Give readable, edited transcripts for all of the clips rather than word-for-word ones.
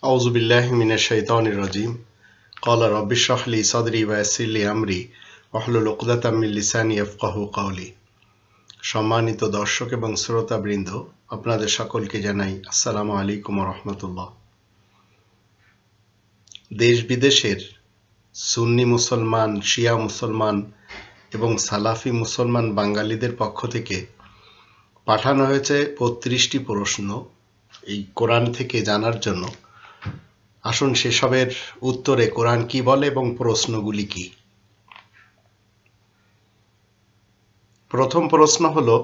আউযু বিল্লাহি মিনাশ শাইতানির রাজিম। ক্বালা রাব্বি ইশরাহ লি সাদরি ওয়া ইয়াসসির লি আমরি ওয়াহলুল উকদাতাম মিন লিসানি ইয়াফকাহু কওলি। সম্মানিত দর্শক এবং শ্রোতাবৃন্দ, আপনাদের সকলকে জানাই আসসালামু আলাইকুম ওয়া রাহমাতুল্লাহ। দেশ বিদেশের সুন্নি মুসলমান, শিয়া মুসলমান এবং সালাফি মুসলমান বাঙালিদের পক্ষ থেকে পাঠানো হয়েছে ৩৫টি প্রশ্ন এই কোরআন থেকে জানার জন্য। আসুন সেসবের উত্তরে কোরআন কি বলে এবং প্রশ্নগুলি কি। প্রথম প্রশ্ন হলো,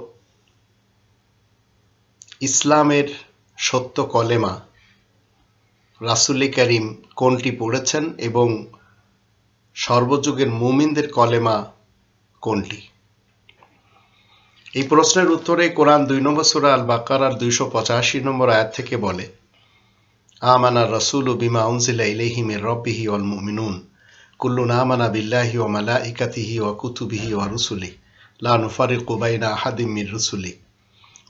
ইসলামের সত্য কলেমা রাসূল করিম কোনটি পড়েছেন এবং সর্বযুগের মুমিনদের কলেমা কোনটি? এই প্রশ্নের উত্তরে কোরআন ২ নম্বর সূরা আল বাকারার ২৮৫ নম্বর আয়াত থেকে বলে, আমানার রাসূলু বিমা উনজিলা ইলাইহি মির রাব্বিহি ওয়াল মুমিনুন কুল্লুন আমানা বিল্লাহি ওয়া মালাইকাতিহি ওয়া কুতুবিহি ওয়া রুসুলিহি লা নুফারিকু বাইনা আহাদিম মির রুসুলিহি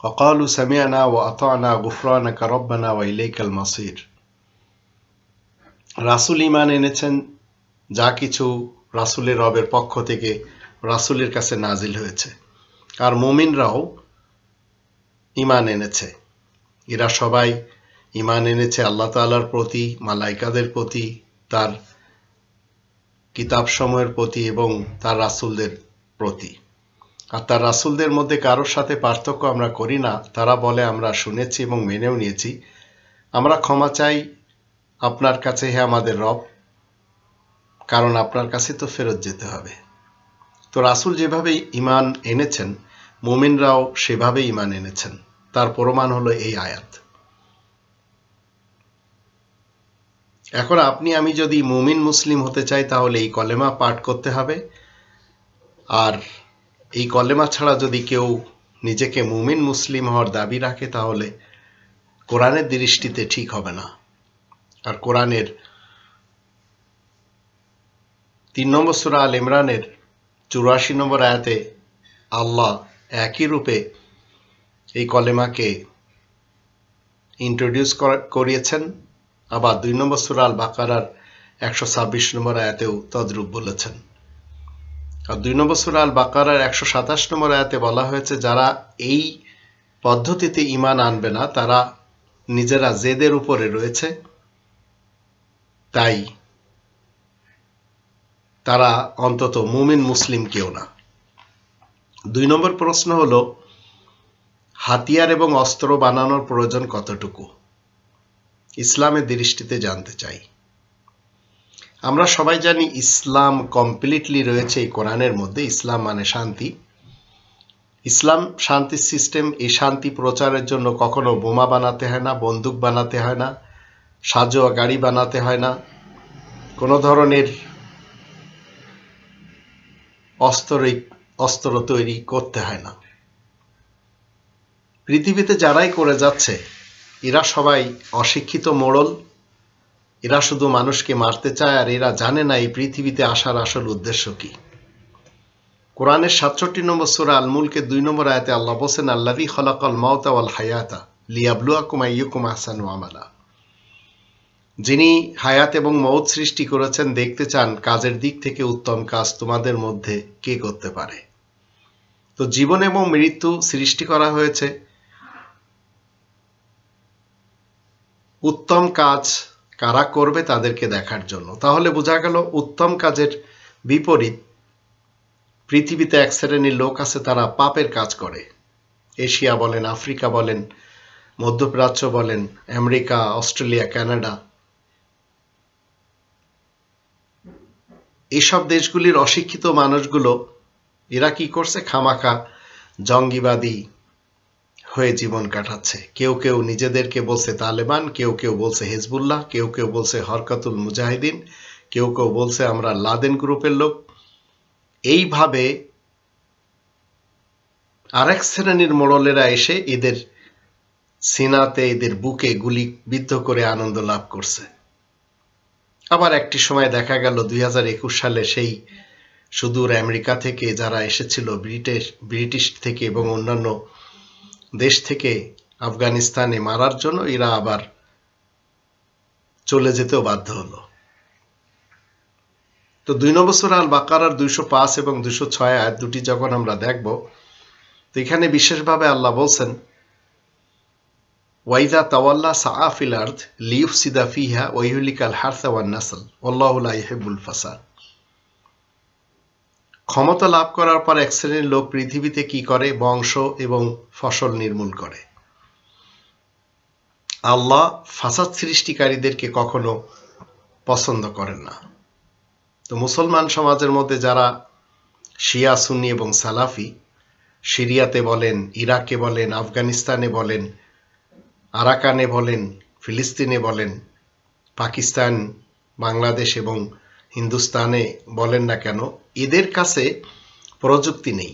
ওয়া ক্বালু সামি'না ওয়া আতা'না গুফরানাকা রাব্বানা ওয়া ইলাইকাল মাসির। রাসূল ঈমান এনেছেন যা কিছু রাসূলের রবের পক্ষ থেকে রাসূলের কাছে নাজিল হয়েছে, আর মুমিনরাও ঈমান এনেছে। এরা সবাই ঈমান এনেছে আল্লাহ তাআলার প্রতি, মালাইকাদের প্রতি, তার কিতাবসমূহের প্রতি এবং তার রাসূলদের প্রতি। আর তার রাসূলদের মধ্যে কারোর সাথে পার্থক্য আমরা করি না। তারা বলে, আমরা শুনেছি এবং মেনেও নিয়েছি, আমরা ক্ষমা চাই আপনার কাছে হে আমাদের রব, কারণ আপনার কাছে তো ফেরত যেতে হবে। তো রাসূল যেভাবে ঈমান এনেছেন, মুমিনরাও সেভাবে ঈমান এনেছেন। তার প্রমাণ হলো এই আয়াত। এখন আপনি আমি যদি মুমিন মুসলিম হতে চাই, তাহলে এই কলেমা পাঠ করতে হবে। আর এই কলেমা ছাড়া যদি কেউ নিজেকে মুমিন মুসলিম হওয়ার দাবি রাখে, তাহলে কোরআনের দৃষ্টিতে ঠিক হবে না। আর কোরআনের ৩ নম্বর সূরা আল ইমরানের ৮৪ নম্বর আয়াতে আল্লাহ একই রূপে এই কলেমাকে ইন্ট্রোডিউস করিয়েছেন। আবার ২ নম্বর সূরা আল বাকারার ১২৬ নম্বর আয়াতেও তদ্রূপ বলেছেন। আর ২ নম্বর সূরা আল বাকারার ১২৭ নম্বর আয়াতে বলা হয়েছে, যারা এই পদ্ধতিতে ঈমান আনবে না, তারা নিজেরা জেদের উপরে রয়েছে, তাই তারা অন্তত মুমিন মুসলিম কেউ না। ২ নম্বর প্রশ্ন হলো, হাতিয়ার এবং অস্ত্র বানানোর প্রয়োজন কতটুকু? ইসলামের দৃষ্টিতে জানতে চাই। আমরা সবাই জানি ইসলাম কমপ্লিটলি রয়েছে এই কোরআনের মধ্যে। ইসলাম মানে শান্তি। ইসলাম শান্তির সিস্টেম। এই শান্তি প্রচারের জন্য কখনো বোমা বানাতে হয় না, বন্দুক বানাতে হয় না, সাজোয়া গাড়ি বানাতে হয় না, কোনো ধরনের অস্ত্র তৈরি করতে হয় না। পৃথিবীতে যারাই করে যাচ্ছে, এরা সবাই অশিক্ষিত মোড়ল। এরা শুধু মানুষকে মারতে চায়, আর এরা জানে না এই পৃথিবীতে আসার আসল উদ্দেশ্য কি। কোরআনের ৬৭ নম্বর সূরা আল মুলকের ২ নম্বর আয়াতে আল্লাহ বলেন, আল্লাযী খালাকাল মাউতা ওয়াল হায়াতা লিয়াবলুয়াকুম আইয়ুকুম আহসানু আমালা। যিনি হায়াত এবং মউত সৃষ্টি করেছেন, দেখতে চান কাজের দিক থেকে উত্তম কাজ তোমাদের মধ্যে কে করতে পারে। তো জীবন এবং মৃত্যু সৃষ্টি করা হয়েছে উত্তম কাজ কারা করবে তাদেরকে দেখার জন্য। তাহলে বোঝা গেল, উত্তম কাজের বিপরীত পৃথিবীতে এক শ্রেণীর লোক আছে, তারা পাপের কাজ করে। এশিয়া বলেন, আফ্রিকা বলেন, মধ্যপ্রাচ্য বলেন, আমেরিকা, অস্ট্রেলিয়া, কানাডা, এইসব দেশগুলির অশিক্ষিত মানুষগুলো এরা কি করছে, খামাখা জঙ্গিবাদী হয়ে জীবন কাটাচ্ছে। কেউ কেউ নিজেদেরকে বলছে তালেবান, কেউ কেউ বলছে হিজবুল্লাহ, কেউ কেউ বলছে হরকাতুল মুজাহিদিন, কেউ কেউ বলছে আমরা লাদেন গ্রুপের লোক। এইভাবে আরেক শ্রেণীর মোড়লেরা এসে এদের সিনাতে, এদের বুকে গুলি বিদ্ধ করে আনন্দ লাভ করছে। আবার একটি সময় দেখা গেল ২০২১ সালে সেই সুদূর আমেরিকা থেকে যারা এসেছিল, ব্রিটিশ থেকে এবং অন্যান্য দেশ থেকে আফগানিস্তানে মারার জন্য, এরা আবার চলে যেতেও বাধ্য হলো। তো 2 নম্বর সূরা আল বাকারার 205 এবং 206 আয়াত দুটি যখন আমরা দেখব, তো এখানে বিশেষভাবে আল্লাহ বলছেন, ওয়াইদা তাওয়াল্লা সাআ ফিল আরদ লিইফসিদা ফিহা ওয়া ইহলিকাল হারসা ওয়ান নাসল ওয়াল্লাহু লা ইউহিব্বুল ফাসাদ। ক্ষমতা লাভ করার পর এক শ্রেণীর লোক পৃথিবীতে কি করে? বংশ এবং ফসল নির্মূল করে। আল্লাহ ফাসাদ সৃষ্টিকারীদেরকে কখনো পছন্দ করেন না। তো মুসলমান সমাজের মধ্যে যারা শিয়া, সুন্নি এবং সালাফি, সিরিয়াতে বলেন, ইরাকে বলেন, আফগানিস্তানে বলেন, আরাকানে বলেন, ফিলিস্তিনে বলেন, পাকিস্তান, বাংলাদেশ এবং হিন্দুস্তানে বলেন না কেন, এদের কাছে প্রযুক্তি নেই।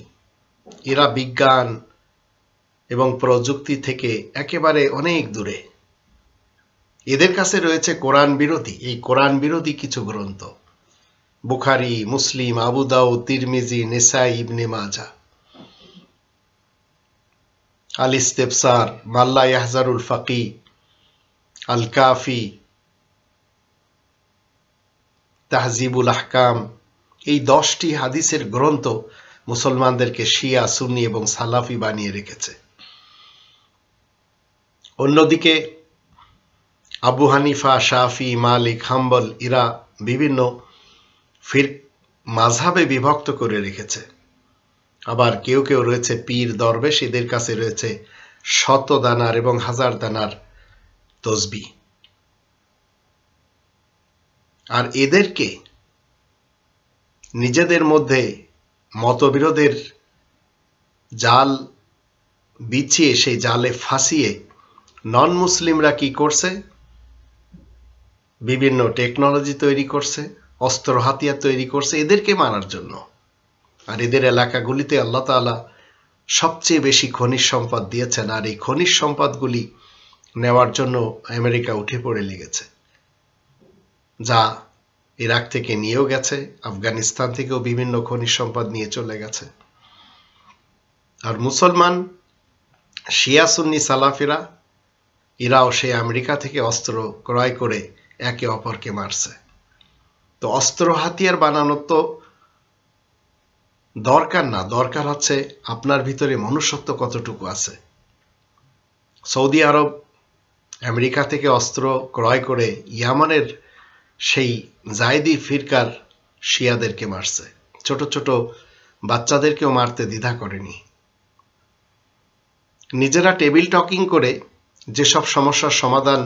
এরা বিজ্ঞান এবং প্রযুক্তি থেকে একেবারে অনেক দূরে। এদের কাছে রয়েছে কোরআন বিরোধী, এই কোরআন বিরোধী কিছু গ্রন্থ, বুখারী, মুসলিম, আবু দাউদ, তিরমিজি, নিসাই, ইবনে মাজাহ, আল ইস্তেবসার, মাল্লা ইয়াহজারুল ফাকি, আল কাফি, তাহজিবুল আহকাম। এই 10টি হাদিসের গ্রন্থ মুসলমানদেরকে শিয়া, সুন্নি এবং সালাফি বানিয়ে রেখেছে। অন্যদিকে আবু হানিফা, শাফি, মালিক, হাম্বল এরা বিভিন্ন মাযহাবে বিভক্ত করে রেখেছে। আবার কেউ কেউ রয়েছে পীর, দরবেশ, এদের কাছে রয়েছে 100 দানার এবং 1000 দানার তসবিহ। আর এদেরকে নিজেদের মধ্যে মতবিরোধের জাল বিছিয়ে, সেই জালে ফাঁসিয়ে নন মুসলিমরা কি করছে? বিভিন্ন টেকনোলজি তৈরি করছে, অস্ত্র হাতিয়ার তৈরি করছে এদেরকে মারার জন্য। আর এদের এলাকাগুলিতে আল্লাহ তাআলা সবচেয়ে বেশি খনিজ সম্পদ দিয়েছেন, আর এই খনিজ সম্পদগুলি নেওয়ার জন্য আমেরিকা উঠে পড়ে লেগেছে, যা ইরাক থেকে নিয়েও গেছে, আফগানিস্তান থেকেও বিভিন্ন খনিজ সম্পদ নিয়ে চলে গেছে। আর মুসলমান শিয়া, সুন্নি, সালাফিরা এরাও সেই আমেরিকা থেকে অস্ত্র ক্রয় করে একে অপরকে মারছে। তো অস্ত্র হাতিয়ার বানানোর তো দরকার না, দরকার হচ্ছে আপনার ভিতরে মনুষ্যত্ব কতটুকু আছে। সৌদি আরব আমেরিকা থেকে অস্ত্র ক্রয় করে ইয়ামানের সেই জায়দি ফিরকার শিয়াদেরকে মারছে, ছোট ছোট বাচ্চাদেরকেও মারতে দ্বিধা করেনি। নিজেরা টেবিল টকিং করে যেসব সমস্যার সমাধান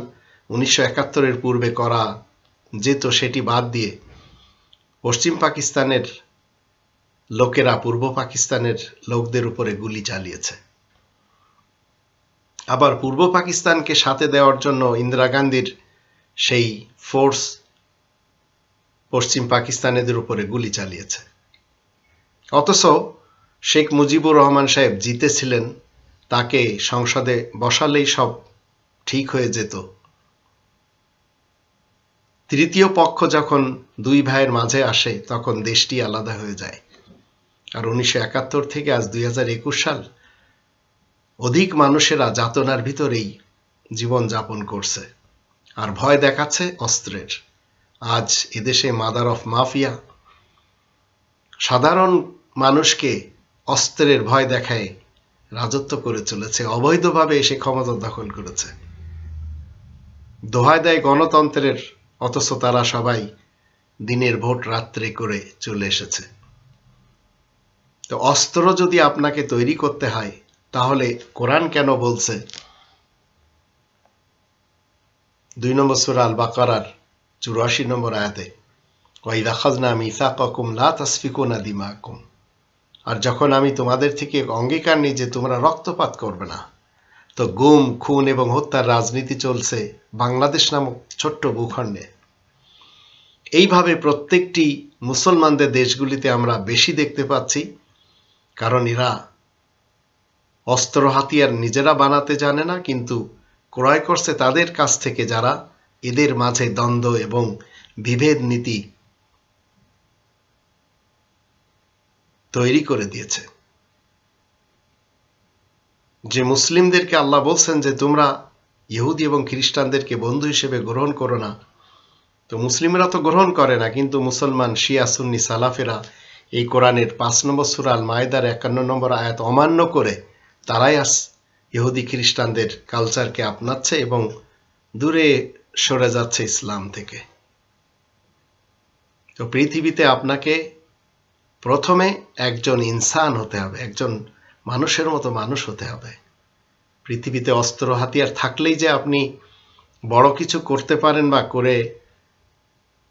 1971-এর পূর্বে করা যেত সেটি বাদ দিয়ে পশ্চিম পাকিস্তানের লোকেরা পূর্ব পাকিস্তানের লোকদের উপরে গুলি চালিয়েছে। আবার পূর্ব পাকিস্তানকে সাথে দেওয়ার জন্য ইন্দিরা গান্ধীর সেই ফোর্স পশ্চিম পাকিস্তানিদের উপরে গুলি চালিয়েছে। অথচ শেখ মুজিবুর রহমান সাহেব জিতেছিলেন, তাকে সংসদে বসালেই সব ঠিক হয়ে যেত। তৃতীয় পক্ষ যখন দুই ভাইয়ের মাঝে আসে তখন দেশটি আলাদা হয়ে যায়। আর 1971 থেকে আজ 2021 সাল অধিক মানুষেরা যাতনার ভিতরেই জীবন যাপন করছে আর ভয় দেখাচ্ছে অস্ত্রের। আজ এদেশে মাদার অফ মাফিয়া সাধারণ মানুষকে অস্ত্রের ভয় দেখায় রাজত্ব করে চলেছে, অবৈধভাবে এসে ক্ষমতা দখল করেছে, দোহাই দেয় গণতন্ত্রের, অথচ তারা সবাই দিনের ভোট রাত্রে করে চলে এসেছে। তো অস্ত্র যদি আপনাকে তৈরি করতে হয় তাহলে কোরআন কেন বলছে 2 নম্বর সূরা আল বাকারার 84 নম্বর আয়াতে, ওয়াইদা আখাযনা মিসাকাকুম লা তাসফিকুনা দিমাকুম, আর যখন আমি তোমাদের থেকে অঙ্গীকার নিই যে তোমরা রক্তপাত করবে না, তো গুম, খুন এবং হত্যার রাজনীতি চলছে বাংলাদেশ নামক ছোট্ট ভূখণ্ডে। এইভাবে প্রত্যেকটি মুসলমানদের দেশগুলিতে আমরা বেশি দেখতে পাচ্ছি, কারণ এরা অস্ত্র হাতিয়ার নিজেরা বানাতে জানে না, কিন্তু ক্রয় করছে তাদের কাছ থেকে যারা এদের মাঝে দ্বন্দ্ব এবং বিভেদ নীতি তৈরি করে দিয়েছে। যে মুসলিমদেরকে আল্লাহ বলছেন যে তোমরা ইহুদি এবং খ্রিস্টানদেরকে বন্ধু হিসেবে গ্রহণ করো না, তো মুসলিমরা তো গ্রহণ করে না, কিন্তু মুসলমান শিয়া সুন্নি সালাফেরা এই কোরআনের 5 নম্বর সূরা আল মায়েদার 51 নম্বর আয়াত অমান্য করে তারাই ইহুদি খ্রিস্টানদের কালচারকে আপনাচ্ছে এবং দূরে সরে যাচ্ছে ইসলাম থেকে। তো পৃথিবীতে আপনাকে প্রথমে একজন ইনসান হতে হবে, একজন মানুষের মতো মানুষ হতে হবে। পৃথিবীতে অস্ত্র হাতিয়ার থাকলেই যে আপনি বড় কিছু করতে পারেন বা করে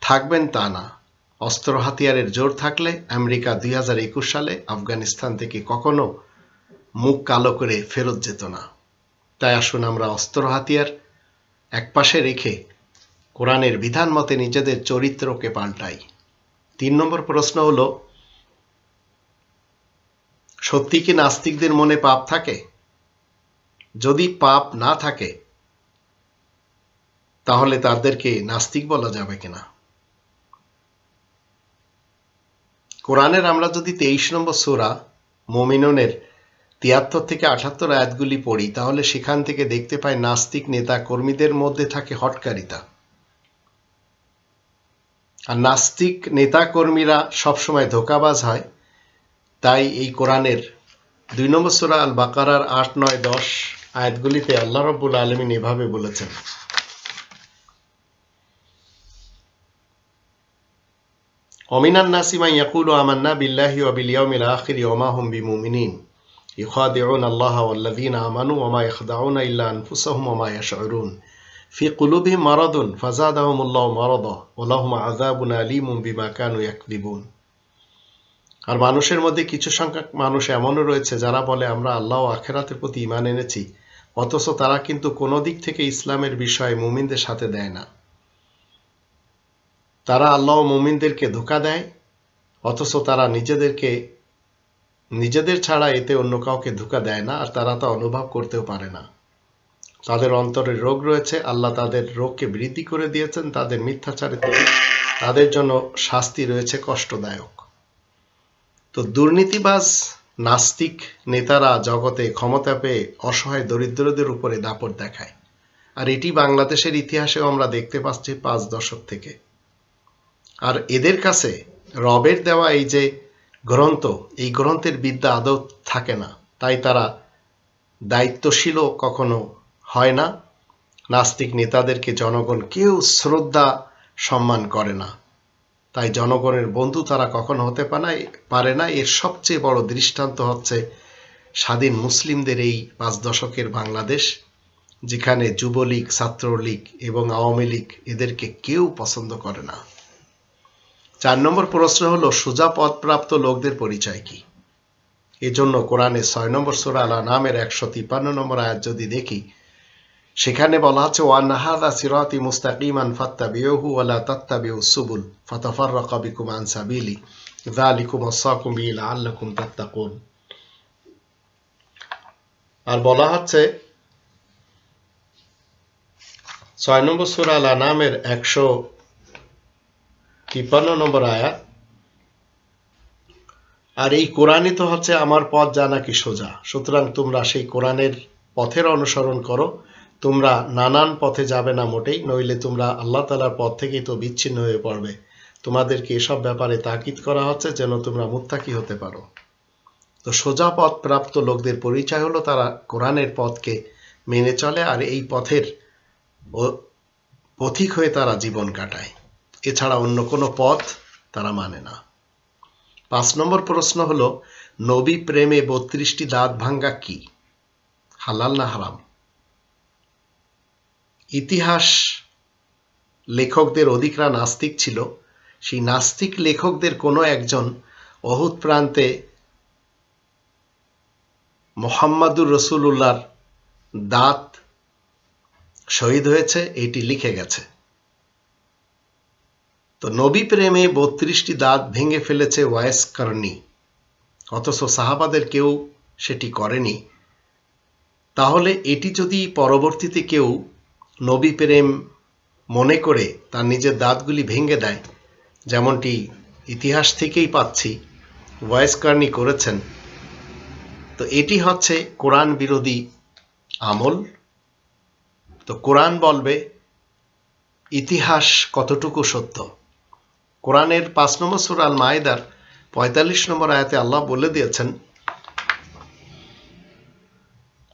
থাকবেন তা না। অস্ত্র হাতিয়ারের জোর থাকলে আমেরিকা 2021 সালে আফগানিস্তান থেকে কখনো মুখ কালো করে ফেরত যেত না। তাই আসুন আমরা অস্ত্র হাতিয়ার একপাশে রেখে কোরআনের বিধান মতে নিজেদের চরিত্রকে পাল্টাই। 3 নম্বর প্রশ্ন হলো, সত্যি কি নাস্তিকদের মনে পাপ থাকে? যদি পাপ না থাকে তাহলে তাদেরকে নাস্তিক বলা যাবে কিনা? কোরআনের আমরা যদি 23 নম্বর সূরা মুমিনুনের 73 থেকে 78 আয়াতগুলি পড়ি, তাহলে সেখান থেকে দেখতে পাই নাস্তিক নেতা কর্মীদের মধ্যে থাকে হঠকারিতা। আর নাস্তিক নেতা কর্মীরা সবসময় ধোঁকাবাজ হয়। তাই এই কোরআনের 2 নম্বর সূরা আল বাকারার 8, 9, 10 আয়াতগুলিতে আল্লাহ রাব্বুল আলামিন এভাবে বলেছেন, ওমিনান নাসি মান ইয়াকুলু আমান্না বিল্লাহি ওয়া বিল ইয়াউমিল আখির ওয়া মা হুম বিমুমিনিন ইউখাদিউনা আল্লাহা ওয়াল্লাযীনা আমানু ওয়া মা ইয়াখদাউনা ইল্লা আনফুসাহুম ওয়া মা ইয়াশউরুন ফি কুলুবিহিম মারাদুন ফাযাদাহুমুল্লাহু মারাদা ওয়া লাহুম আযাবুন আলীমুন বিমা কানু ইয়াকযিবুন। আর মানুষের মধ্যে কিছু সংখ্যক মানুষ এমনও রয়েছে যারা বলে আমরা আল্লাহ ও আখিরাতের প্রতি ঈমান এনেছি, অথচ তারা কিন্তু কোনো দিক থেকে ইসলামের বিষয়ে মুমিনদের সাথে দেয় না। তারা আল্লাহ ও মুমিনদেরকে ধোঁকা দেয়, অথচ তারা নিজেদের ছাড়া এতে অন্য কাউকে ধোঁকা দেয় না, আর তারা তা অনুভব করতেও পারে না। তাদের অন্তরে রোগ রয়েছে, আল্লাহ তাদের রোগকে বৃদ্ধি করে দিয়েছেন। তাদের মিথ্যাচারিতা, তাদের জন্য শাস্তি রয়েছে কষ্টদায়ক। তো দুর্নীতিবাজ নাস্তিক নেতারা জগতে ক্ষমতা পেয়ে অসহায় দরিদ্রদের উপরে দাপট দেখায়। আর এটি বাংলাদেশের ইতিহাসেও আমরা দেখতে পাচ্ছি 5 দশক থেকে। আর এদের কাছে রবের দেওয়া এই যে গ্রন্থ, এই গ্রন্থের বিদ্যা আদৌ থাকে না। তাই তারা দায়িত্বশীলও কখনো হয় না। নাস্তিক নেতাদেরকে জনগণ কেউ শ্রদ্ধা সম্মান করে না। তাই জনগণের বন্ধু তারা কখনো হতে পারে না। এর সবচেয়ে বড় দৃষ্টান্ত হচ্ছে স্বাধীন মুসলিমদের এই 5 দশকের বাংলাদেশ, যেখানে যুবলীগ, ছাত্রলীগ এবং আওয়ামী লীগ এদেরকে কেউ পছন্দ করে না। 4 নম্বর প্রশ্ন হলো, সোজা পদপ্রাপ্ত লোকদের পরিচয় কি? এজন্য কোরআনে 6 নম্বর সূরা আল আনআমের 153 নম্বর আয়াত যদি দেখি, সেখানে বলা আছে ওয়ান্না হাযা সিরাতি মুস্তাকিমান ফাত্তাবিউহু ওয়া লা তাত্তাবিউস সুবুল ফাতাফাররাকা বিকুম আন সাবিলি যালিকুম ওয়াসাকুম বিহি লাআল্লাকুম তাত্তাকুন। আর বলা হচ্ছে 6 নম্বর সূরা আল আনআমের 153 নম্বর আয়াত, আর এই কোরআনই তো হচ্ছে আমার পথ যা নাকি সোজা, সুতরাং তোমরা সেই কোরআনের পথের অনুসরণ করো। তোমরা নানান পথে যাবে না মোটেই, নইলে তোমরা আল্লাহ তাআলার পথ থেকেই তো বিচ্ছিন্ন হয়ে পড়বে। তোমাদেরকে এসব ব্যাপারে তাকিদ করা হচ্ছে যেন তোমরা মুত্তাকি হতে পারো। তো সোজা পথ প্রাপ্ত লোকদের পরিচয় হলো তারা কোরআনের পথকে মেনে চলে আর এই পথের পথিক হয়ে তারা জীবন কাটায়। এছাড়া অন্য কোনো পথ তারা মানে না। 5 নম্বর প্রশ্ন হলো, নবী প্রেমে 32টি দাঁত ভাঙ্গা কি, হালাল না হারাম? ইতিহাস লেখকদের অধিকরা নাস্তিক ছিল। সেই নাস্তিক লেখকদের কোনো একজন উহুদ প্রান্তে মুহাম্মাদুর রাসূলুল্লাহর দাঁত শহীদ হয়েছে, এটি লিখে গেছে। তো নবী প্রেমে 32টি দাঁত ভেঙে ফেলেছে ওয়াইস কারনি, অথচ সাহাবাদের কেউ সেটি করেনি। তাহলে এটি যদি পরবর্তীতে কেউ নবী প্রেম মনে করে তার নিজের দাঁতগুলি ভেঙে দেয়, যেমনটি ইতিহাস থেকেই পাচ্ছি ওয়াইস কারনি করেছেন, তো এটি হচ্ছে কোরআন বিরোধী আমল। তো কোরআন বলবে ইতিহাস কতটুকু সত্য? কোরআনের 5 নম্বর সূরা আল মাইদার 45 নম্বর আয়াতে আল্লাহ বলে দিয়েছেন,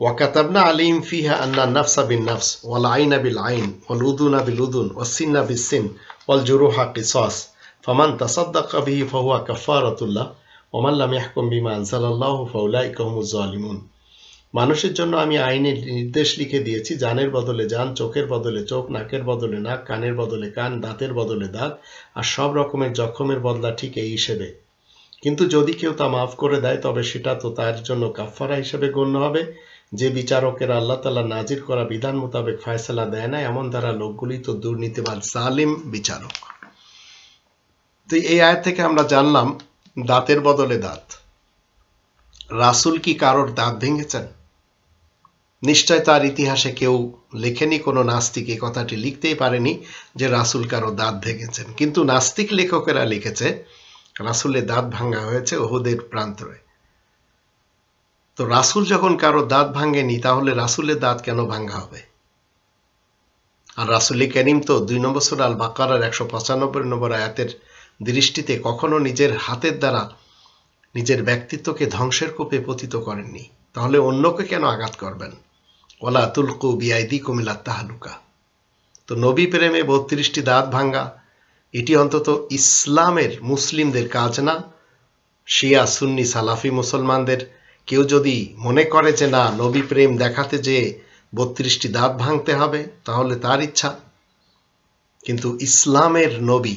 ওয়াকাতাবনা আলাইহিম ফিহা আন্না নাফসা বিন নাফস ওয়াল আইনা বিল আইন ওয়াল উযুনা বিল উযুন ওয়াস সিন্না বিস সিন ওয়াল জুরুহা কিসাস ফামান তাসাদদাকা বিহি ফাহুয়া কাফারাতুল্লাহ ওয়া মান লাম ইয়াহকুম বিমা আনজালাল্লাহু ফাউলাইকা হুমুজ জালিমুন। মানুষের জন্য আমি আইনের নির্দেশ লিখে দিয়েছি, জানের বদলে জান, চোখের বদলে চোখ, নাকের বদলে নাক, কানের বদলে কান, দাঁতের বদলে দাঁত, আর সব রকমের জখমের বদলা ঠিক এই হিসেবে। কিন্তু যদি কেউ তা মাফ করে দেয় তবে সেটা তো তার জন্য কাফফারা হিসেবে গণ্য হবে। যে বিচারকেরা আল্লাহ তাআলা নাজির করা বিধান মোতাবেক ফয়সালা দেয় না, এমন দ্বারা লোকগুলি তো দুর্নীতিবাজ জালিম বিচারক। তো এই আয়াত থেকে আমরা জানলাম দাঁতের বদলে দাঁত। রাসূল কি কারোর দাঁত ভেঙেছেন? নিশ্চয় তার ইতিহাসে কেউ লেখেনি, কোনো নাস্তিক এই কথাটি লিখতেই পারেনি যে রাসূল কারো দাঁত ভেঙেছেন। কিন্তু নাস্তিক লেখকেরা লিখেছে রাসূলের দাঁত ভাঙা হয়েছে উহুদের প্রান্তরে। তো রাসূল যখন কারো দাঁত ভাঙেনি, তাহলে রাসূলের দাঁত কেন ভাঙা হবে? আর রাসূল করিম তো 2 নম্বর সূরা আল বাকারার 195 নম্বর আয়াতের দৃষ্টিতে কখনো নিজের হাতের দ্বারা নিজের ব্যক্তিত্বকে ধ্বংসের কূপে পতিত করেননি। তাহলে অন্যকে কেন আঘাত করবেন? ওয়ালা তুলকু বিআইদিকুম ইলা তাহলুকা। তো নবী প্রেমে 32টি দাঁত ভাঙ্গা, এটি অন্তত ইসলামের মুসলিমদের কাজ না। শিয়া সুন্নি সালাফি মুসলমানদের কেউ যদি মনে করে যে না, নবী প্রেম দেখাতে যে 32টি দাঁত ভাঙতে হবে, তাহলে তার ইচ্ছা। কিন্তু ইসলামের নবী,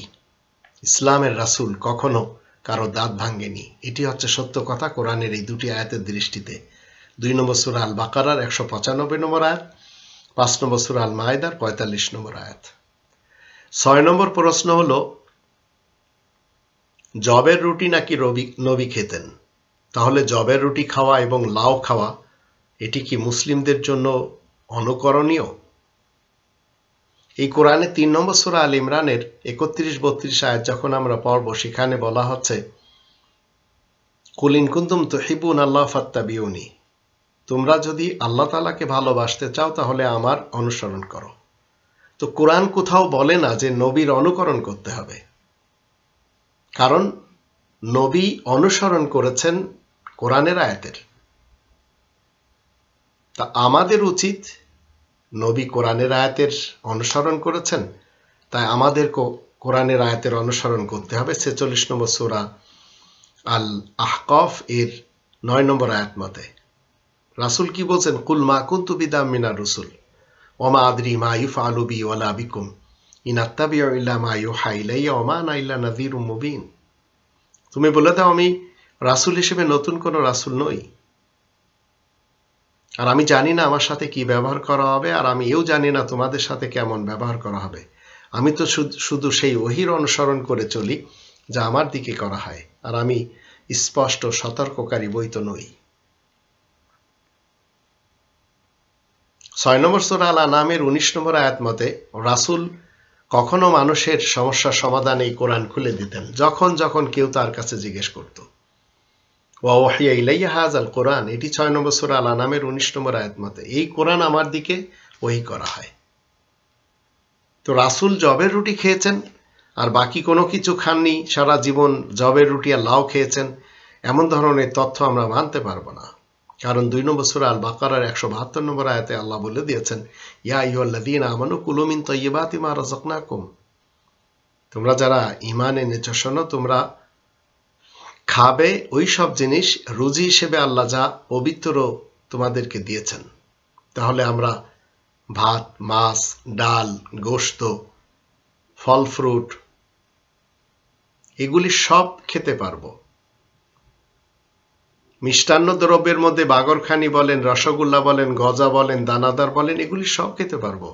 ইসলামের রাসূল কখনো কারো দাঁত ভাঙ্গেনি। এটি হচ্ছে সত্য কথা কোরআনের এই দুটি আয়াতের দৃষ্টিতে। 2 নম্বর সূরা আল বাকারার 195 নম্বর আয়াত, 5 নম্বর সূরা আল মাইদার 45 নম্বর আয়াত। 6 নম্বর প্রশ্ন হলো, জবের রুটি নাকি নবী খেতেন? তাহলে জবের রুটি খাওয়া এবং লাউ খাওয়া এটি কি মুসলিমদের জন্য অনুকরণীয়? এই কোরআনে 3 নম্বর সূরা আল ইমরানের 31-32 আয়াত যখন আমরা পড়ব, সেখানে বলা হচ্ছে, কুল ইন কুনতুম তুহিব্বুনাল্লাহ ফাত্তাবিউনি। তোমরা যদি আল্লাহ তাআলাকে ভালোবাসতে চাও তাহলে আমার অনুসরণ করো। তো কোরআন কোথাও বলে না যে নবীর অনুকরণ করতে হবে, কারণ নবী অনুসরণ করেছেন কোরআনের আয়াতের। তা আমাদের উচিত, নবী কোরআনের আয়াতের অনুসরণ করেছেন, তাই আমাদের কোরআনের আয়াতের অনুসরণ করতে হবে। 46 নম্বর সূরা আল আহকাফ এর 9 নম্বর আয়াত মতে রাসূল কি বলছেন? কুল মা কুনতু বিদাম মিনার রুসুল ওয়া মা আদরি মা ইউফআলু বি ওয়ালা বিকুম ইন আত্তাবিউ ইল্লা মা ইউহা ইলাইয়া ওয়া মা আনা ইল্লা নাযীরুম মুবিন। তুমি বলে দাও, আমি রাসূল হিসেবে নতুন কোনো রাসূল নই, আর আমি জানি না আমার সাথে কি ব্যবহার করা হবে, আর আমি এও জানি না তোমাদের সাথে কেমন ব্যবহার করা হবে। আমি তো শুধু সেই ওহীর অনুসরণ করে চলি যা আমার দিকে করা হয়, আর আমি স্পষ্ট সতর্ককারী বই তো নই। 6 নম্বর সূরা আল আনামের 19 নম্বর আয়াত মতে রাসূল কখনো মানুষের সমস্যার সমাধান এই কোরআন খুলে দিতেন যখন যখন কেউ তার কাছে জিজ্ঞেস করত। ওয়া ওহিয়া ইলাইয়া হাযাল কোরআন, এটি 6 নম্বর সূরা আল আনামের 19 নম্বর আয়াত মতে এই কোরআন আমার দিকে ওহী করা হয়। তো রাসূল জবের রুটি খেয়েছেন আর বাকি কোনো কিছু খাননি, সারা জীবন জবের রুটি আর লাউ খেয়েছেন, এমন ধরনের তথ্য আমরা মানতে পারবো না। কারণ 2 নম্বর সূরা আল বাকারার 172 নম্বর আয়াতে আল্লাহ বলে দিয়েছেন, ইয়া আইয়ুহাল্লাযীনা আমানু কুলু মিন তাইয়্যিবাতি মা রাযাকনাকুম। তোমরা যারা ঈমান এনেছো, শোনো, তোমরা খাবে ওই সব জিনিস রুজি হিসেবে আল্লাহ যা পবিত্র তোমাদেরকে দিয়েছেন। তাহলে আমরা ভাত, মাছ, ডাল, গোশত, ফল ফ্রুট এগুলি সব খেতে পারবো। মিষ্টান্ন দ্রব্যের মধ্যে বাগরখানি বলেন, রসগোল্লা বলেন, গজা বলেন, দানাদার বলেন, এগুলি সব খেতে পারবো।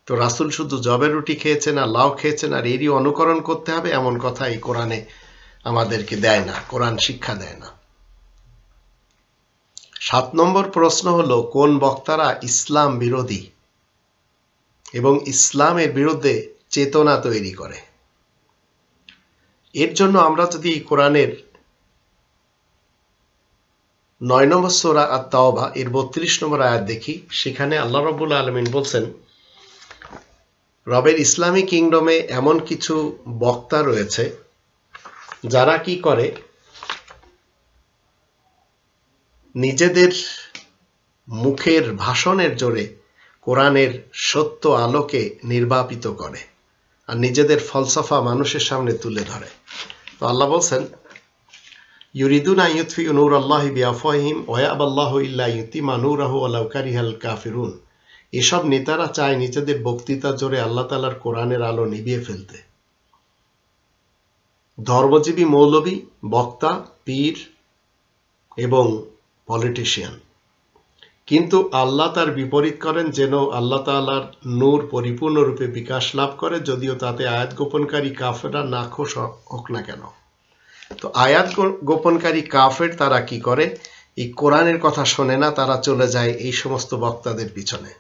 তো রাসূল শুধু জবের রুটি খেয়েছেন আর লাউ খেয়েছেন আর এরই অনুকরণ করতে হবে, এমন কথা এই কোরআনে আমাদেরকে দেয় না, কোরআন শিক্ষা দেয় না। 7 নম্বর প্রশ্ন হলো, কোন বক্তারা ইসলাম বিরোধী এবং ইসলামের বিরুদ্ধে চেতনা তৈরি করে? এর জন্য আমরা যদি কোরআনের 9 নম্বর সূরা আত-তাওবা এর 32 নম্বর আয়াত দেখি, সেখানে আল্লাহ রাব্বুল আলামিন বলছেন, রবের ইসলামী কিংডমে এমন কিছু বক্তা রয়েছে যারা কি করে, নিজেদের মুখের ভাষণের জোরে কোরআনের সত্য আলোকে নির্বাপিত করে আর নিজেদের ফলসফা মানুষের সামনে তুলে ধরে। তো আল্লাহ বলছেন, ইউরিদুনা ইউতফিউ নূরাল্লাহি বিআফওয়াহিহিম ওয়া ইয়াবাল্লাহু ইল্লা ইউতিমা নূরাহু ওয়ালাউ কারিহাল কাফিরুন। এসব নেতারা চায় নিজেদের বক্তৃতা জোরে আল্লাহ তাআলার কোরআনের আলো নিভিয়ে ফেলতে। ধর্মজীবী মৌলবী, বক্তা, পীর এবং পলিটিশিয়ান, কিন্তু আল্লাহ তার বিপরীত করেন যেন আল্লাহ তাআলার নূর পরিপূর্ণরূপে বিকাশ লাভ করে, যদিও তাতে আয়াত গোপনকারী কাফেররা নাখোশ হোক না কেন। তো আয়াত গোপনকারী কাফের তারা কি করে, এই কোরআনের কথা শোনে না, তারা চলে যায় এই সমস্ত বক্তাদের পিছনে।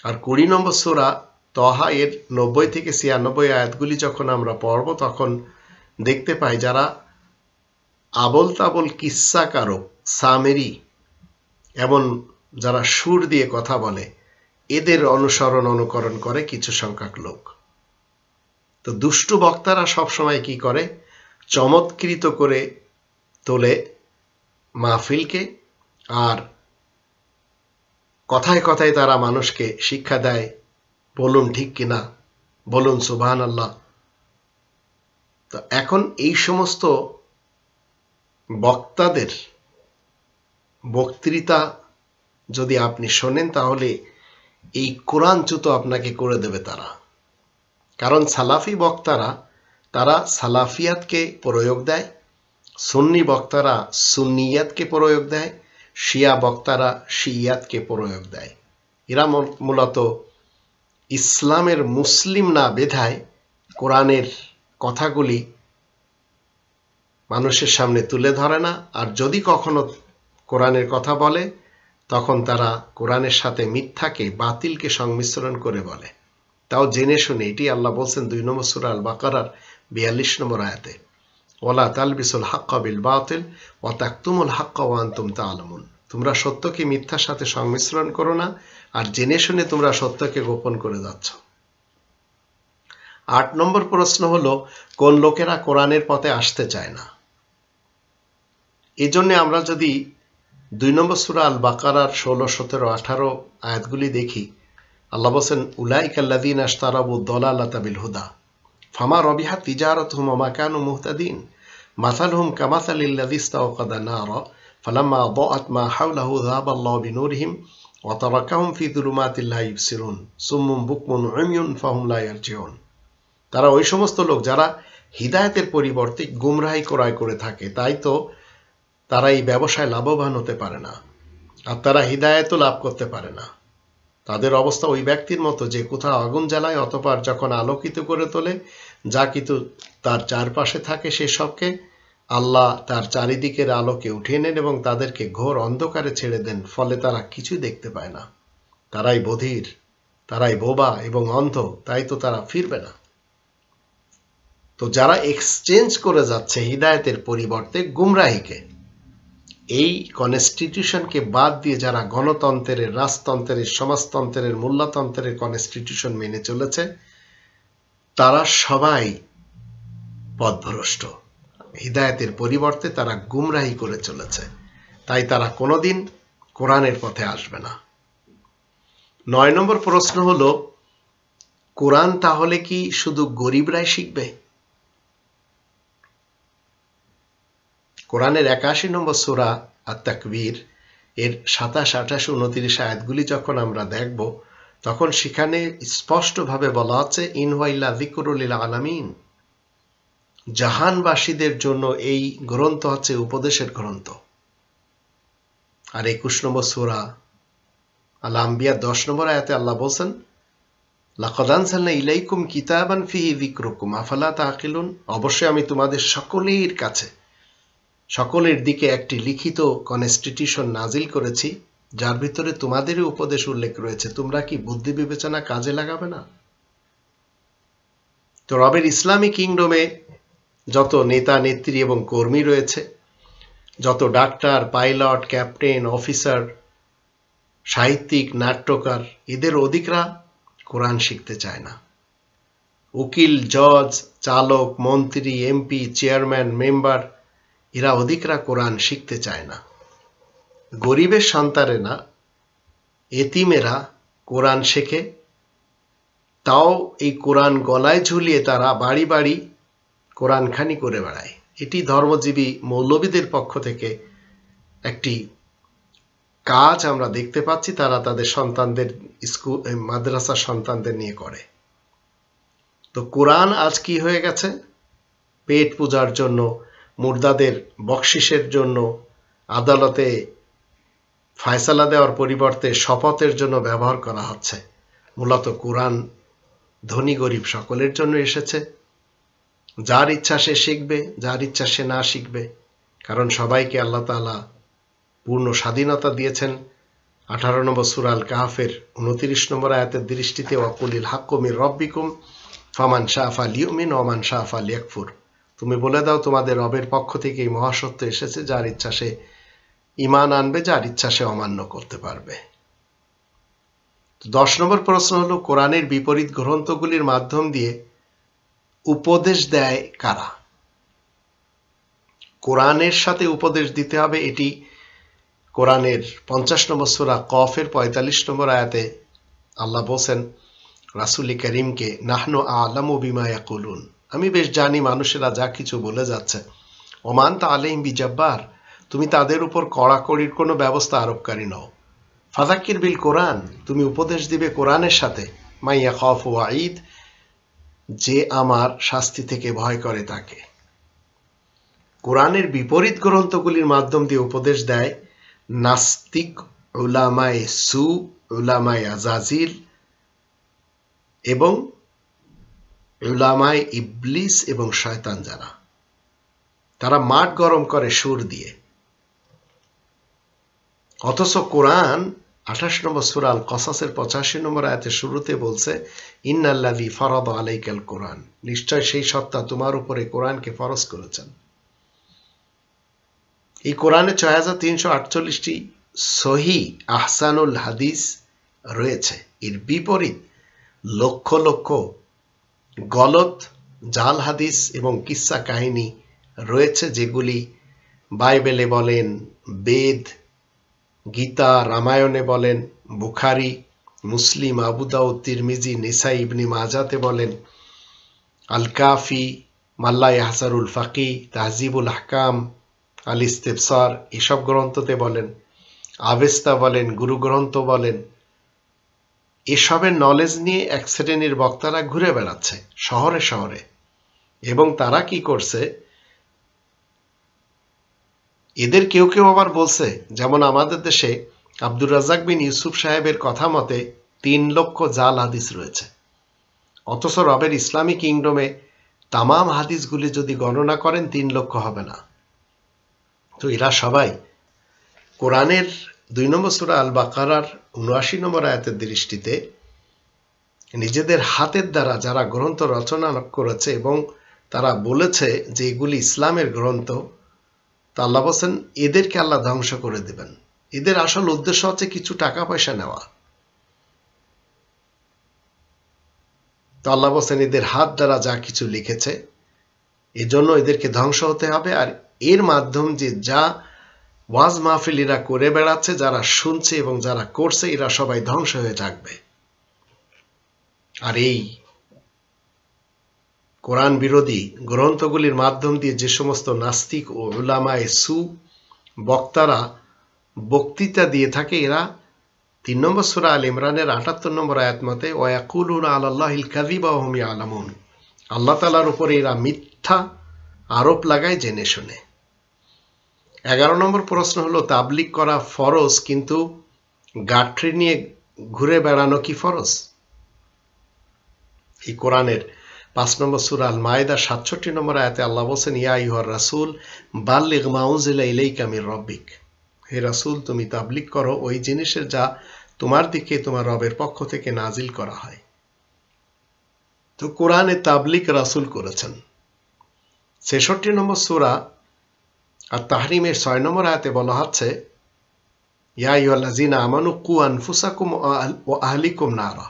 আর 20 নম্বর সূরা তহা এর 90 থেকে 96 আয়াতগুলি যখন আমরা পড়ব, তখন দেখতে পাই যারা আবল তাবল কিস্সাকারক, সামেরি, এমন যারা সুর দিয়ে কথা বলে, এদের অনুকরণ করে কিছু সংখ্যক লোক। তো দুষ্টু বক্তারা সবসময় কি করে, চমৎকৃত করে তোলে মাহফিলকে, আর কথায় কথায় তারা মানুষকে শিক্ষা দেয়, বলুন ঠিক কিনা, বলুন সুবহানাল্লাহ। তো এখন এই সমস্ত বক্তাদের বক্তৃতা যদি আপনি শোনেন, তাহলে এই কোরআনচ্যুত আপনাকে করে দেবে তারা। কারণ সালাফি বক্তারা তারা সালাফিয়াতকে প্রয়োগ দেয়, সুন্নি বক্তারা সুন্নিয়াতকে প্রয়োগ দেয়, শিয়া বক্তারা শিয়াতকে প্রয়োগ দেয়। এরা মূলত ইসলামের মুসলিম না বেধায় কোরআনের কথাগুলি মানুষের সামনে তুলে ধরে না, আর যদি কখনো কোরআনের কথা বলে তখন তারা কোরআনের সাথে মিথ্যাকে, বাতিলকে সংমিশ্রণ করে বলে, তাও জেনে শুনে। এটি আল্লাহ বলছেন 2 নম্বর সূরা আল বাকারার 42 নম্বর আয়াতে, ওয়ালা তালবিসুল হাক্কা বিল বাতিল ওয়া তাকতুমুল হাক্কা ওয়া আনতুম তা'লামুন। তোমরা সত্যকে মিথ্যার সাথে সংমিশ্রণ করো না, আর জেনে শুনে তোমরা সত্যকে গোপন করে যাচ্ছ। 8 নম্বর প্রশ্ন হলো, কোন লোকেরা কোরআনের পথে আসতে চায় না? এজন্য আমরা যদি 2 নম্বর সূরা আল বাকারার 16, 17, 18 আয়াতগুলি দেখি, আল্লাহ বলেন, উলাইকাল্লাযীনা ইশতারাবু দালালাতা বিল হুদা ফামা রাবিহাত তিজারাতুহুম ওয়া মা কানু মুহতাদিন মাসালুহুম কামাসালিল্লাযী ইসতাওকাদা নারা ফালাম্মা আদাআত মা হাওলাহু যাহাবাল্লাহু বিনূরিহিম ওয়া তারাকাহুম ফি যুলুমাতিল লা ইবসিরুন সুম্মুন বুকমুন উময়ুন ফাহুম লা ইয়ারজিউন। তারা ওই সমস্ত লোক যারা হিদায়াতের পরিবর্তে গুমরাহি ক্রয় করে থাকে, তাই তো তারা এই ব্যবসায় লাভবান হতে পারে না, আর তারা হিদায়াতও লাভ করতে পারে না। তাদের অবস্থা ওই ব্যক্তির মতো যে কোথাও আগুন জ্বালায়, অতঃপর যখন আলোকিত করে তোলে যা কিছু তার চারপাশে থাকে সেসবকে, আল্লাহ তার চারিদিকের আলোকে উঠিয়ে নেন এবং তাদেরকে ঘোর অন্ধকারে ছেড়ে দেন, ফলে তারা কিছুই দেখতে পায় না। তারাই বধির, তারাই বোবা এবং অন্ধ, তাই তো তারা ফিরবে না। তো যারা এক্সচেঞ্জ করে যাচ্ছে হিদায়াতের পরিবর্তে গুমরাহিকে, এই কনস্টিটিউশনকে বাদ দিয়ে যারা গণতন্ত্রের, রাজতন্ত্রের, সমাজতন্ত্রের, মোল্লাতন্ত্রের কনস্টিটিউশন মেনে চলেছে, তারা সবাই পথভ্রষ্ট। হিদায়াতের পরিবর্তে তারা গুমরাহি করে চলেছে, তাই তারা কোনোদিন কোরআনের পথে আসবে না। 9 নম্বর প্রশ্ন হলো, কোরআন তাহলে কি শুধু গরিবরাই শিখবে? কোরআনের 81 নম্বর সূরা আত-তাকবীর এর 27, 28, 29 আয়াতগুলি যখন আমরা দেখব, তখন সেখানে স্পষ্টভাবে বলা আছে, ইন হুয়া ইল্লা যিকরুল লিল আলামিন, জাহানবাসীদের জন্য এই গ্রন্থ হচ্ছে উপদেশের গ্রন্থ। আর 21 নম্বর সূরা আল আম্বিয়া 10 নম্বর আয়াতে আল্লাহ বলেন, লাকাদ আনজালনা ইলাইকুম কিতাবান ফিহি যিকরুকুম আফালা তাআকিলুন। অবশ্যই আমি তোমাদের সকলের কাছে, সকলের দিকে একটি লিখিত কনস্টিটিউশন নাজিল করেছি, যার ভিতরে তোমাদেরই উপদেশ উল্লেখ রয়েছে। তোমরা কি বুদ্ধি বিবেচনা কাজে লাগাবে না? তো রবের ইসলামী কিংডমে যত নেতা, নেত্রী এবং কর্মী রয়েছে, যত ডাক্তার, পাইলট, ক্যাপ্টেন, অফিসার, সাহিত্যিক, নাট্যকার, এদের অধিকরা কোরআন শিখতে চায় না। উকিল, জজ, চালক, মন্ত্রী, এমপি, চেয়ারম্যান, মেম্বার এরা অধিকরা কোরআন শিখতে চায় না। গরিবের সন্তানেরা, এতিমেরা কোরআন শেখে, তাও এই কোরআন গলায় ঝুলিয়ে তারা বাড়ি বাড়ি কোরআনখানি করে বেড়ায়। এটি ধর্মজীবী মৌলবীদের পক্ষ থেকে একটি কাজ আমরা দেখতে পাচ্ছি, তারা তাদের সন্তানদের স্কুল মাদ্রাসা সন্তানদের নিয়ে করে। তো কোরআন আজ কি হয়ে গেছে? পেট পূজার জন্য, মুর্দাদের বকশিসের জন্য, আদালতে ফয়সালা দেওয়ার পরিবর্তে শপথের জন্য ব্যবহার করা হচ্ছে। মূলত কোরআন ধনী গরিব সকলের জন্য এসেছে। যার ইচ্ছা সে শিখবে, যার ইচ্ছা সে না শিখবে, কারণ সবাইকে আল্লাহ তাআলা পূর্ণ স্বাধীনতা দিয়েছেন। 18 নম্বর সূরা আল কাহফের 29 নম্বর আয়াতের দৃষ্টিতে ওয়াকুলিল হাক্কু মির রব্বিকুম ফামান শাআ ফালিউমিন ওয়া মান শাআ ফালিয়াকফুর, তুমি বলে দাও তোমাদের রবের পক্ষ থেকে এই মহাসত্য এসেছে, যার ইচ্ছা সে ঈমান আনবে, যার ইচ্ছা সে অমান্য করতে পারবে। 10 নম্বর প্রশ্ন হলো, কোরআনের বিপরীত গ্রন্থগুলির মাধ্যম দিয়ে উপদেশ দেয় কারা? কোরআনের সাথে উপদেশ দিতে হবে, এটি কোরআনের 50 নম্বর সূরা কফের 45 নম্বর আয়াতে আল্লাহ বলেন রাসূল করিমকে, নাহনু আ'লামু বিমা ইয়াকুলুন, আমি বেশ জানি মানুষেরা যা কিছু বলে যাচ্ছে। ওমান তা আলাইহিম বিজাব্বার, তুমি তাদের উপর কড়াকড়ির কোনো ব্যবস্থা আরোপকারী নও। ফাযাক্কির বিল কোরআন, তুমি উপদেশ দিবে কোরআনের সাথে। মা ইয়াখাফু ওয়াঈদ, যে আমার শাস্তি থেকে ভয় করে তাকে। কোরআনের বিপরীত গ্রন্থগুলির মাধ্যম দিয়ে উপদেশ দেয় নাস্তিক, উলামায়ে সু, উলামায়ে আজাজিল এবং উলামায়ে ইবলিস এবং শয়তান, যারা তারা মাঠ গরম করে সুর দিয়ে। অথচ কোরআন 28 নম্বর সূরা আল কসাসের 85 নম্বর আয়াতের শুরুতে বলছে, ইন্নাল্লাযী ফারাদা আলাইকাল কোরআন, নিশ্চয় সেই সত্তা তোমার উপরে কোরআনকে ফরজ করেছেন। এই কোরআনে 6348টি সহি আহসানুল হাদিস রয়েছে। এর বিপরীত লক্ষ লক্ষ গলত জাল হাদিস এবং কিসসা কাহিনী রয়েছে, যেগুলি বাইবেলে বলেন, বেদ, গীতা, রামায়ণে বলেন, বুখারী, মুসলিম, আবু দাউদ, তিরমিজি, নিসাই, ইবনে মাজাতে বলেন, আল কাফি, মাল্লা ইয়াহসারুল ফাকি, তাহজিবুল আহকাম, আল ইস্তিবসার, এসব গ্রন্থতে বলেন, আবেস্তা বলেন, গুরু গ্রন্থ বলেন। এসবের নলেজ নিয়ে এক শ্রেণীর বক্তারা ঘুরে বেড়াচ্ছে শহরে শহরে, এবং তারা কি করছে, এদের কেউ কেউ আবার বলছে, যেমন আমাদের দেশে আব্দুর রাজ্জাক বিন ইউসুফ সাহেবের কথা মতে 3 লক্ষ জাল হাদিস রয়েছে। অথচ রবের ইসলামী কিংডমে তামাম হাদিসগুলি যদি গণনা করেন 3 লক্ষ হবে না। তো এরা সবাই কোরআনের 2 নম্বর সূরা আল বাকারার 79 নম্বর আয়াতের দৃষ্টিতে নিজেদের হাতের দ্বারা যারা গ্রন্থ রচনা করেছে এবং তারা বলেছে যে এগুলি ইসলামের গ্রন্থ, তো আল্লাহ বলছেন এদেরকে আল্লাহ ধ্বংস করে দেবেন। এদের আসল উদ্দেশ্য হচ্ছে কিছু টাকা পয়সা নেওয়া। তো আল্লাহ বলছেন এদের হাত দ্বারা যা কিছু লিখেছে, এজন্য এদেরকে ধ্বংস হতে হবে। আর এর মাধ্যম যে যা ওয়াজ মাহফিল এরা করে বেড়াচ্ছে, যারা শুনছে এবং যারা করছে, এরা সবাই ধ্বংস হয়ে থাকবে। আর এই কোরআন বিরোধী গ্রন্থগুলির মাধ্যম দিয়ে যে সমস্ত নাস্তিক ও উলামায়ে সু বক্তারা বক্তৃতা দিয়ে থাকে, এরা 3 নম্বর সূরা আল ইমরানের 78 নম্বর আয়াত মতে ওয়ায়াকুলুনা আলাল্লাহিল কাযিবা ওয়া হুম ইয়ালামুন, আল্লাহ তাআলার উপরে এরা মিথ্যা আরোপ লাগায় জেনে শুনে। 11 নম্বর প্রশ্ন হলো, তাবলীগ করা ফরজ, কিন্তু গাঠরি নিয়ে ঘুরে বেড়ানো কি ফরজ? এই কোরআনের 5 নম্বর সূরা আল মায়েদা 67 নম্বর আয়াতে আল্লাহ বলেন, ইয়া আইয়ুহার রাসূল বাল্লিগ মা উনজিলা ইলাইকা মির রাব্বিক, হে রাসূল তুমি তাবলীগ করো ওই জিনিসের যা তোমার দিকে তোমার রবের পক্ষ থেকে নাজিল করা হয়। তো কোরআনে তাবলীগ রাসূল করেছেন। 66 নম্বর সূরা আর তাহরিমের 6 নম্বর আয়াতে বলা হচ্ছে, ইয়া আইয়ুহাল্লাযীনা আমানু কু আনফুসাকুম ওয়া আহলিকুম নারা,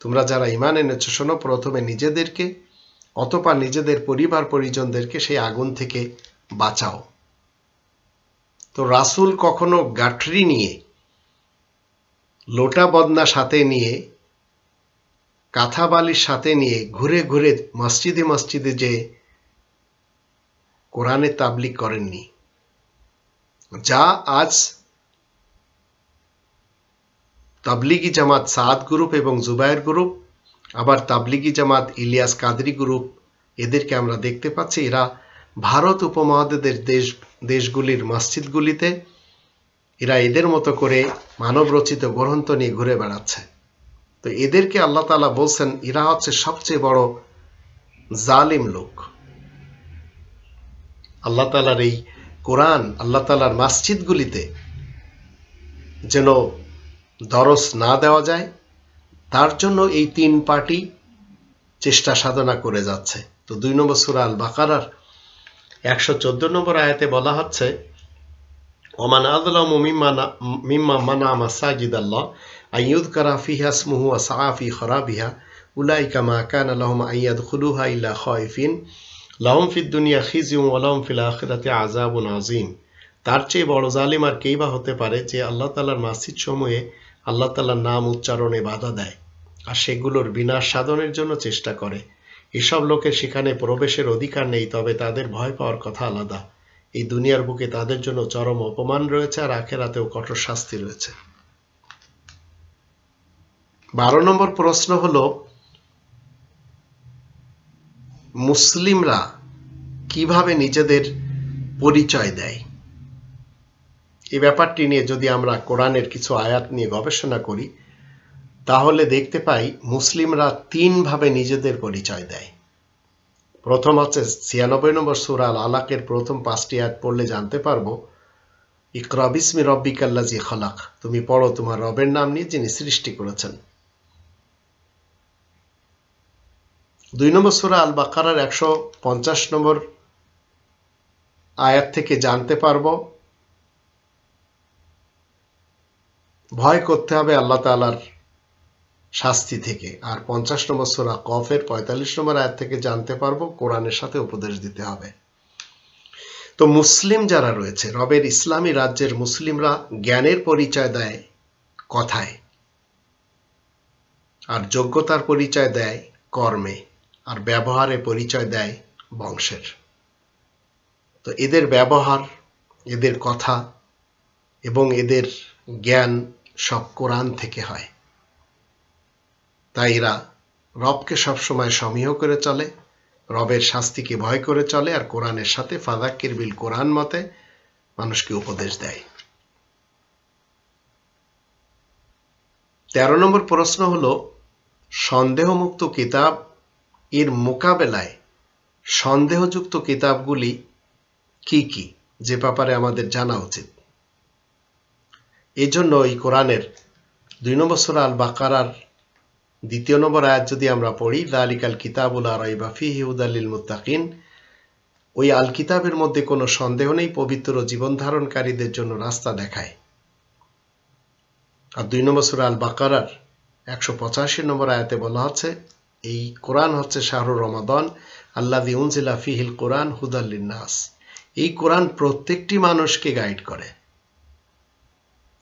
তোমরা যারা ঈমান এনেছো শোনো, প্রথমে নিজেদেরকে অতঃপর নিজেদের পরিবার পরিজনদেরকে সেই আগুন থেকে বাঁচাও। তো রাসূল কখনো গাঠরি নিয়ে, লোটা বদনা সাথে নিয়ে, কাঁথা বালিশ সাথে নিয়ে ঘুরে ঘুরে মসজিদে মসজিদে যে কোরআনের তাবলীগ করেননি। যা আজ তাবলীগী জামাত সাদ গ্রুপ এবং জুবায়ের গ্রুপ, আবার তাবলীগী জামাত ইলিয়াস কাদরি গ্রুপ, এদেরকে আমরা দেখতে পাচ্ছি এরা ভারত উপমহাদেশের দেশগুলির মসজিদগুলিতে এরা এদের মতো করে মানব রচিত গ্রন্থ নিয়ে ঘুরে বেড়াচ্ছে। তো এদেরকে আল্লাহ তাআলা বলছেন এরা হচ্ছে সবচেয়ে বড় জালিম লোক। আল্লাহ তাআলার এই কোরআন, আল্লাহ তাআলার মসজিদগুলিতে যেন দরস না দেওয়া যায়, তার জন্য এই তিন পার্টি চেষ্টা সাধনা করে যাচ্ছে। তো 2 নম্বর সূরা আল বাকারার 114 নম্বর আয়াতে বলা হচ্ছে, ওমান আযলামু মিম্মা মানা মাসাজিদাল্লাহ আইয়ুযকারা ফিহা ইসমুহু ওয়া সাআ ফি খরাবিহা উলাইকা মা কানা লাহুম আইয়াদখুলুহা ইল্লা খায়ফিন লাহুম ফিদ দুনিয়া খিজিয়ুন ওয়া লাহুম ফিল আখিরাতি আযাবুন আযীম। তার চেয়ে বড় জালিম আর কেই বা হতে পারে যে আল্লাহ তাআলার মসজিদ সমূহে আল্লাহ তাআলার নাম উচ্চারণে বাধা দেয় আর সেগুলোর বিনাশ সাধনের জন্য চেষ্টা করে। এসব লোকের সেখানে প্রবেশের অধিকার নেই, তবে তাদের ভয় পাওয়ার কথা আলাদা। এই দুনিয়ার বুকে তাদের জন্য চরম অপমান রয়েছে আর আখিরাতেও কঠোর শাস্তি রয়েছে। 12 নম্বর প্রশ্ন হলো, মুসলিমরা কিভাবে নিজেদের পরিচয় দেয়? এই ব্যাপারটি নিয়ে যদি আমরা কোরআনের কিছু আয়াত নিয়ে গবেষণা করি তাহলে দেখতে পাই মুসলিমরা 3 ভাবে নিজেদের পরিচয় দেয়। প্রথম হচ্ছে 96 নম্বর সূরা আল আলাকের প্রথম 5টি আয়াত পড়লে জানতে পারবো, ইকরা বিসমি রব্বিকাল্লাযী খালাক, তুমি পড়ো তোমার রবের নাম নিয়ে যিনি সৃষ্টি করেছেন। 2 নম্বর সূরা আল বাকারার 150 নম্বর আয়াত থেকে জানতে পারবো ভয় করতে হবে আল্লাহ তাআলার শাস্তি থেকে। আর 50 নম্বর সূরা কফের 45 নম্বর আয়াত থেকে জানতে পারবো কোরআনের সাথে উপদেশ দিতে হবে। তো মুসলিম যারা রয়েছে, রবের ইসলামী রাজ্যের মুসলিমরা জ্ঞানের পরিচয় দেয় কথায়, আর যোগ্যতার পরিচয় দেয় কর্মে, আর ব্যবহারে পরিচয় দেয় বংশের। তো এদের ব্যবহার, এদের কথা এবং এদের জ্ঞান সব কোরআন থেকে হয়। তাই এরা রবকে সবসময় সমীহ করে চলে, রবের শাস্তিকে ভয় করে চলে, আর কোরআনের সাথে ফাযাক্কির বিল কোরআন মতে মানুষকে উপদেশ দেয়। 13 নম্বর প্রশ্ন হলো, সন্দেহমুক্ত কিতাব এর মোকাবেলায় সন্দেহযুক্ত কিতাবগুলি কি কি, যে ব্যাপারে আমাদের জানা উচিত। এই জন্য এই কোরআনের 2 নম্বর সূরা আল বাকারার 2 নম্বর আয়াত যদি আমরা পড়ি, যালিকাল কিতাবু লা রাইবা ফীহি হুদাল লিল মুত্তাকিন, ওই আল কিতাবের মধ্যে কোনো সন্দেহ নেই, পবিত্র জীবন ধারণকারীদের জন্য রাস্তা দেখায়। আর 2 নম্বর সূরা আল বাকারার 185 নম্বর আয়াতে বলা হচ্ছে, এই কোরআন হচ্ছে শাহরুর রমাদান আল্লাযী উনজিলা ফীহিল কোরআন হুদাল লিন-নাস, এই কোরআন প্রত্যেকটি মানুষকে গাইড করে।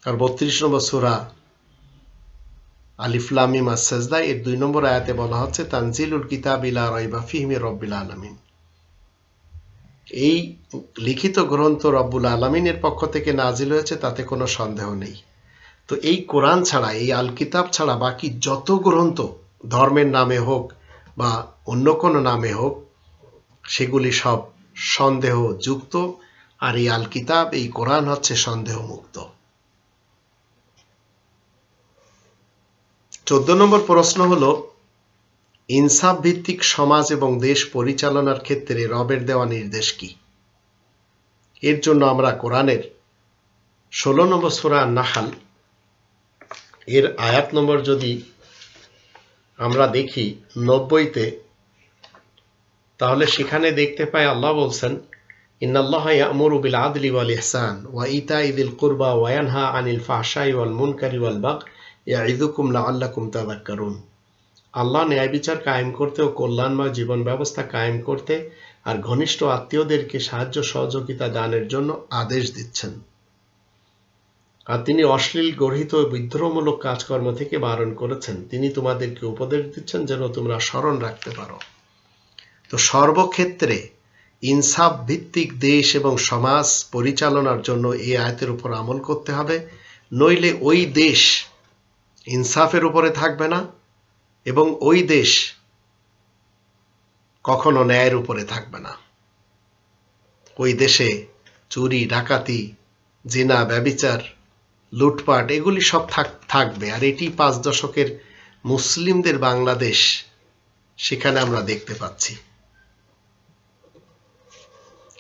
আর 32 নম্বর সূরা আলিফ লাম মিম আস-সাজদা এর 2 নম্বর আয়াতে বলা হচ্ছে, তানজিলুল কিতাবি লা রাইবা ফীহি মির রাব্বিল আলামিন, এই লিখিত গ্রন্থ রব্বুল আলামিনের পক্ষ থেকে নাজিল হয়েছে, তাতে কোনো সন্দেহ নেই। তো এই কোরআন ছাড়া, এই আল কিতাব ছাড়া বাকি যত গ্রন্থ ধর্মের নামে হোক বা অন্য কোনো নামে হোক, সেগুলি সব সন্দেহযুক্ত, আর এই আল কিতাব, এই কোরআন হচ্ছে সন্দেহমুক্ত। 14 নম্বর প্রশ্ন হলো, ইনসাফ ভিত্তিক সমাজ এবং দেশ পরিচালনার ক্ষেত্রে রবের দেওয়া নির্দেশ কি? এর জন্য আমরা কোরআনের 16 নম্বর সূরা আন-নাহল এর আয়াত নম্বর যদি আমরা দেখি 90-তে, তাহলে সেখানে দেখতে পাই আল্লাহ বলছেন, ইন্নাল্লাহা ইয়া'মুরু বিল আদলি ওয়াল ইহসান ওয়া ইতাই যিল কুরবা ওয়া ইয়ানহা আনিল ফাহশাই ওয়াল মুনকারি ওয়াল বাগই ইয়া'ইযুকুম লাআল্লাকুম তাযাক্কারুন। আল্লাহ ন্যায় বিচার কায়েম করতে ও কল্যাণময় জীবন ব্যবস্থা কায়েম করতে আর ঘনিষ্ঠ আত্মীয়দেরকে সাহায্য সহযোগিতা দানের জন্য আদেশ দিচ্ছেন। আর তিনি অশ্লীল গর্হিত ও বিদ্রোহমূলক কাজকর্ম থেকে বারণ করেছেন। তিনি তোমাদেরকে উপদেশ দিচ্ছেন যেন তোমরা স্মরণ রাখতে পারো। তো সর্বক্ষেত্রে ইনসাফ ভিত্তিক দেশ এবং সমাজ পরিচালনার জন্য এই আয়াতের উপর আমল করতে হবে, নইলে ওই দেশ ইনসাফের উপরে থাকবে না এবং ওই দেশ কখনো ন্যায়ের উপরে থাকবে না। ওই দেশে চুরি, ডাকাতি, জিনা, ব্যভিচার, লুটপাট এগুলি সব থাকবে। আর এটি 5 দশকের মুসলিমদের বাংলাদেশ, সেখানে আমরা দেখতে পাচ্ছি।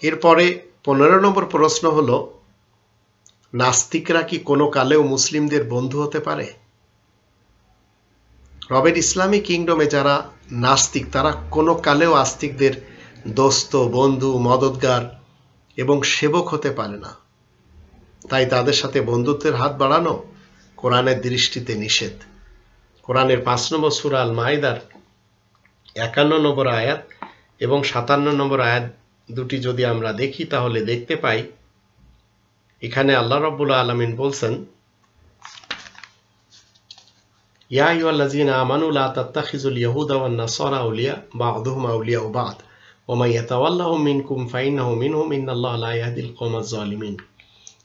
এরপরে 15 নম্বর প্রশ্ন হলো, নাস্তিকরা কি কোনো কালেও মুসলিমদের বন্ধু হতে পারে? রবের ইসলামী কিংডমে যারা নাস্তিক তারা কোনো কালেও আস্তিকদের দোস্ত, বন্ধু, মদতগার এবং সেবক হতে পারে না। তাই তাদের সাথে বন্ধুত্বের হাত বাড়ানো কোরআনের দৃষ্টিতে নিষেধ। কোরআনের 5 নম্বর সূরা আল মাইদার 51 নম্বর আয়াত এবং 57 নম্বর আয়াত দুটি যদি আমরা দেখি তাহলে দেখতে পাই এখানে আল্লাহ রাব্বুল আলামিন বলছেন, ইয়া আইয়ুহাল্লাযীনা আমানু লা তাত্তাখিযুল ইয়াহুদা ওয়ান নাসারা আউলিয়া বা'দুহুম আউলিয়াউ বা'দ ওয়া মান ইয়াতাওয়াল্লাহুম মিনকুম ফাইন্নাহু মিনহুম ইন্নাল্লাহা লা ইয়াহদিল কওমাজ জালিমিন।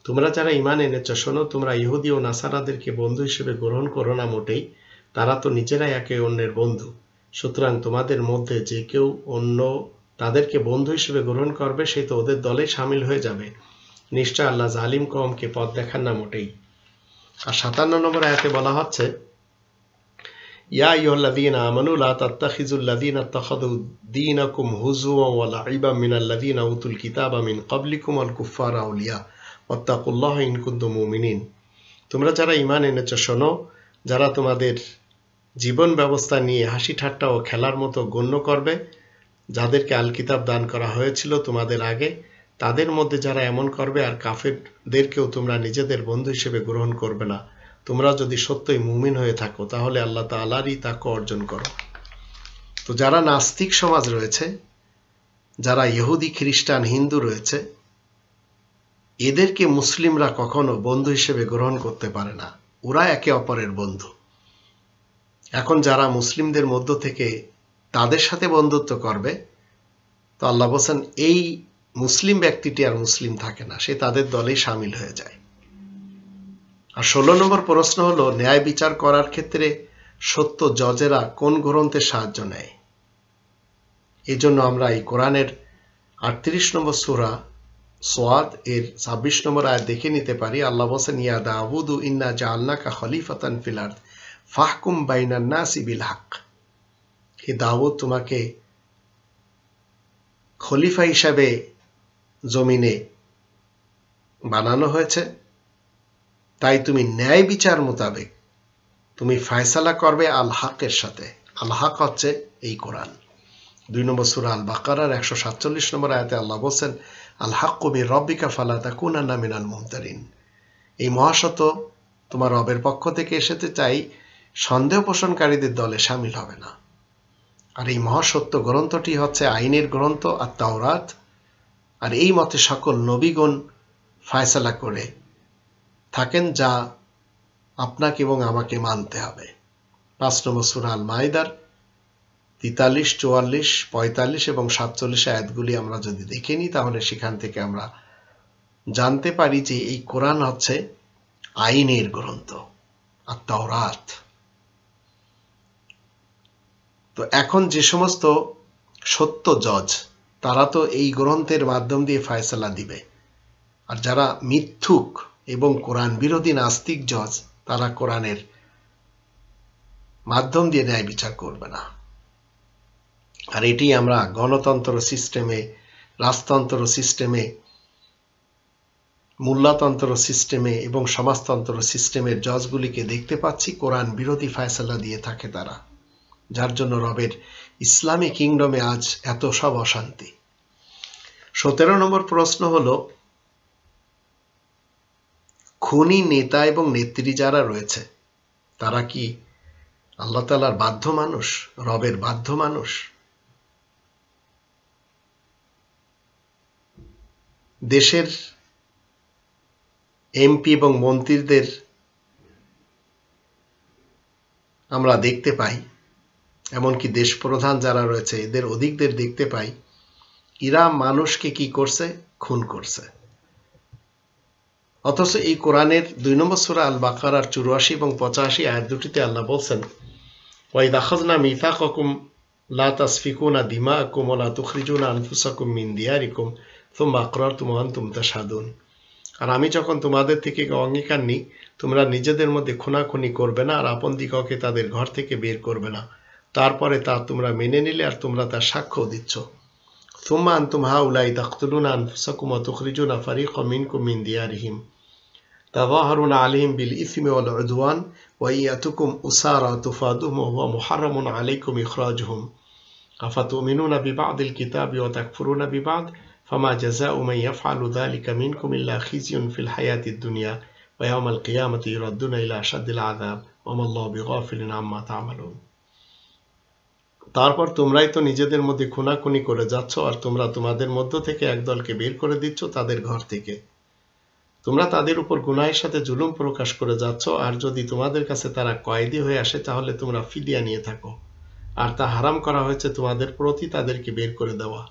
তোমরা যারা ঈমান এনেছো শোনো, তোমরা ইহুদি ও নাসারাদেরকে বন্ধু হিসেবে গ্রহণ করো না মোটেই, তারা তো নিজেরাই একে অন্যের বন্ধু। সুতরাং তোমাদের মধ্যে যে কেউ অন্য তাদেরকে বন্ধু হিসেবে গ্রহণ করবে সে তো ওদের দলে শামিল হয়ে যাবে। নিশ্চয় আল্লাহ জালিম কওমকে পথ দেখান না মোটেই। আর 57 নম্বর আয়াতে বলা হচ্ছে, ইয়া আইয়ুহাল্লাযীনা আমানু লা তাত্তাখিযুল্লাযীনা ইত্তাখাযু দীনাকুম হুজুওয়ান ওয়া লা'iবান মিনাল্লাযীনা উতুল কিতাবা মিন ক্বাবলিকুম ওয়াল কুফফারা আউলিয়া ওয়াত্তাকুল্লাহা ইন কুনতুম মুমিনিন। তোমরা যারা ঈমান এনেছো শোনো, যারা তোমাদের জীবন ব্যবস্থা নিয়ে হাসি ঠাট্টা ও খেলার মতো গণ্য করবে, যাদেরকে আল কিতাব দান করা হয়েছিল তোমাদের আগে, তাদের মধ্যে যারা এমন করবে আর কাফেরদেরকেও তোমরা নিজেদের বন্ধু হিসেবে গ্রহণ করবে না, তোমরা যদি সত্যই মুমিন হয়ে থাকো তাহলে আল্লাহ তাআলারই তাকওয়া অর্জন করো। তো যারা নাস্তিক সমাজ রয়েছে, যারা ইহুদি, খ্রিস্টান, হিন্দু রয়েছে, এদেরকে মুসলিমরা কখনো বন্ধু হিসেবে গ্রহণ করতে পারে না। ওরা একে অপরের বন্ধু। এখন যারা মুসলিমদের মধ্য থেকে তাদের সাথে বন্ধুত্ব করবে, তো আল্লাহ বলেন এই মুসলিম ব্যক্তিটি আর মুসলিম থাকে না, সে তাদের দলেই শামিল হয়ে যায়। আর 16 নম্বর প্রশ্ন হলো, ন্যায় বিচার করার ক্ষেত্রে সত্য জজেরা কোন গ্রন্থের সাহায্য নেয়? এই জন্য আমরা এই কোরআনের 38 নম্বর সূরা সোয়াদ এর 26 নম্বর আয়াত দেখে নিতে পারি। আল্লাহ বলেন, ইয়া দাউদু ইন্না জাআলনাকা খলিফাতান ফিল আরদ ফাহকুম বাইনান নাসি বিল হক। হে দাউদ, তোমাকে খলিফা হিসাবে জমিনে বানানো হয়েছে, তাই তুমি ন্যায় বিচার মোতাবেক তুমি ফয়সালা করবে আল হকের সাথে। আল হক হচ্ছে এই কোরআন। 2 নম্বর সূরা আল বাকারার 147 নম্বর আয়াতে আল্লাহ বলেন, আল হাক্কু মির রাব্বিকা ফালা তাকুনান্না মিনাল মুমতারিন। এই মহাসত্য তোমার রবের পক্ষ থেকে এসেছে, চাই সন্দেহ পোষণকারীদের দলে শামিল হবে না। আর এই মহাসত্য গ্রন্থটি হচ্ছে আইনের গ্রন্থ আর তাওরাত। আর এই মতে সকল নবীগণ ফয়সালা করে থাকেন, যা আপনাকে এবং আমাকে মানতে হবে। 5 নম্বর সূরা আল মাইদার 43, 44, 45 এবং 47 আয়াতগুলি আমরা যদি দেখে নিই তাহলে সেখান থেকে আমরা জানতে পারি যে এই কোরআন হচ্ছে আইনের গ্রন্থ আর তাওরাত। তো এখন যে সমস্ত সত্য জজ তারা তো এই গ্রন্থের মাধ্যম দিয়ে ফয়সালা দিবে, আর যারা মিথ্যুক এবং কোরআন বিরোধী নাস্তিক জজ তারা কোরআনের মাধ্যম দিয়ে ন্যায় বিচার করবে না। আর এটি আমরা গণতন্ত্র সিস্টেমে, রাজতন্ত্র সিস্টেমে, মূল্যতন্ত্র সিস্টেমে এবং সমাজতন্ত্র সিস্টেমের জজগুলিকে দেখতে পাচ্ছি কোরআন বিরোধী ফয়সালা দিয়ে থাকে তারা, যার জন্য রবের ইসলামী কিংডমে আজ এত সব অশান্তি। 17 নম্বর প্রশ্ন হলো, খুনি নেতা এবং নেত্রী যারা রয়েছে তারা কি আল্লাহ তাআলার বাধ্য মানুষ, রবের বাধ্য মানুষ। দেশের এমপি এবং মন্ত্রীদের আমরা দেখতে পাই, এমনকি দেশ প্রধান যারা রয়েছে এদের অধিকদের দেখতে পাই, এরা মানুষকে কি করছে? খুন করছে। অথচ এই কোরআনের 2 নম্বর সূরা আল বাকারার 84 এবং 85 আয়াত দুটিতে আল্লাহ বলছেন, ওয়াইদ আখাযনা মিসাকাকুম লা তাসফিকুনা দিমাআকুম ওয়া লা তুখরিজুনা আনফুসাকুম মিন দিয়ারিকুম সুম্মা আকরারতুম ওয়া আনতুম তাশহাদুন। আর আমি যখন তোমাদের থেকে অঙ্গীকার নিই, তোমরা নিজেদের মধ্যে খুনাখুনি করবে না আর আপন দিগকে তাদের ঘর থেকে বের করবে না, তারপরে তা তোমরা মেনে নিলে আর তোমরা তার সাক্ষ্য দিচ্ছ। সুম্মা আনতুম হাউলাই তাকতুলুনা আনফুসাকুম ওয়া তুখরিজুনা ফারিকাম মিনকুম মিন দিয়ারিহিম তাযাহারুনা আলাইহিম বিল ইসমি ওয়াল উদওয়ান ওয়া ইয়াতুকুম উসারা তুফাদুহুম ওয়া হুয়া মুহাররামুন আলাইকুম ইখরাজুহুম আফাতুমিনুনা বিবাদিল কিতাবি ওয়া তাকফুরুনা বিবাদ ফামা জাযাউ মান ইয়াফআলু যালিকা মিনকুম ইল্লা খিজিয়ুন ফিল হায়াতিদ দুনিয়া ওয়া ইয়াওমাল কিয়ামাতি ইউরাদ্দুনা ইলা আশাদ্দিল আযাব ওয়া মাল্লাহু বিগাফিলিন আম্মা তা'মালুন। তারপর তোমরাই তো নিজেদের মধ্যে খুনাখুনি করে যাচ্ছ আর তোমরা তোমাদের মধ্য থেকে একদলকে বের করে দিচ্ছ তাদের ঘর থেকে। তোমরা তাদের উপর গুনাহের সাথে জুলুম প্রকাশ করে যাচ্ছ, আর যদি তোমাদের কাছে তারা কয়েদি হয়ে আসে তাহলে তোমরা ফিদিয়া নিয়ে থাকো, আর তা হারাম করা হয়েছে তোমাদের প্রতি তাদেরকে বের করে দেওয়া।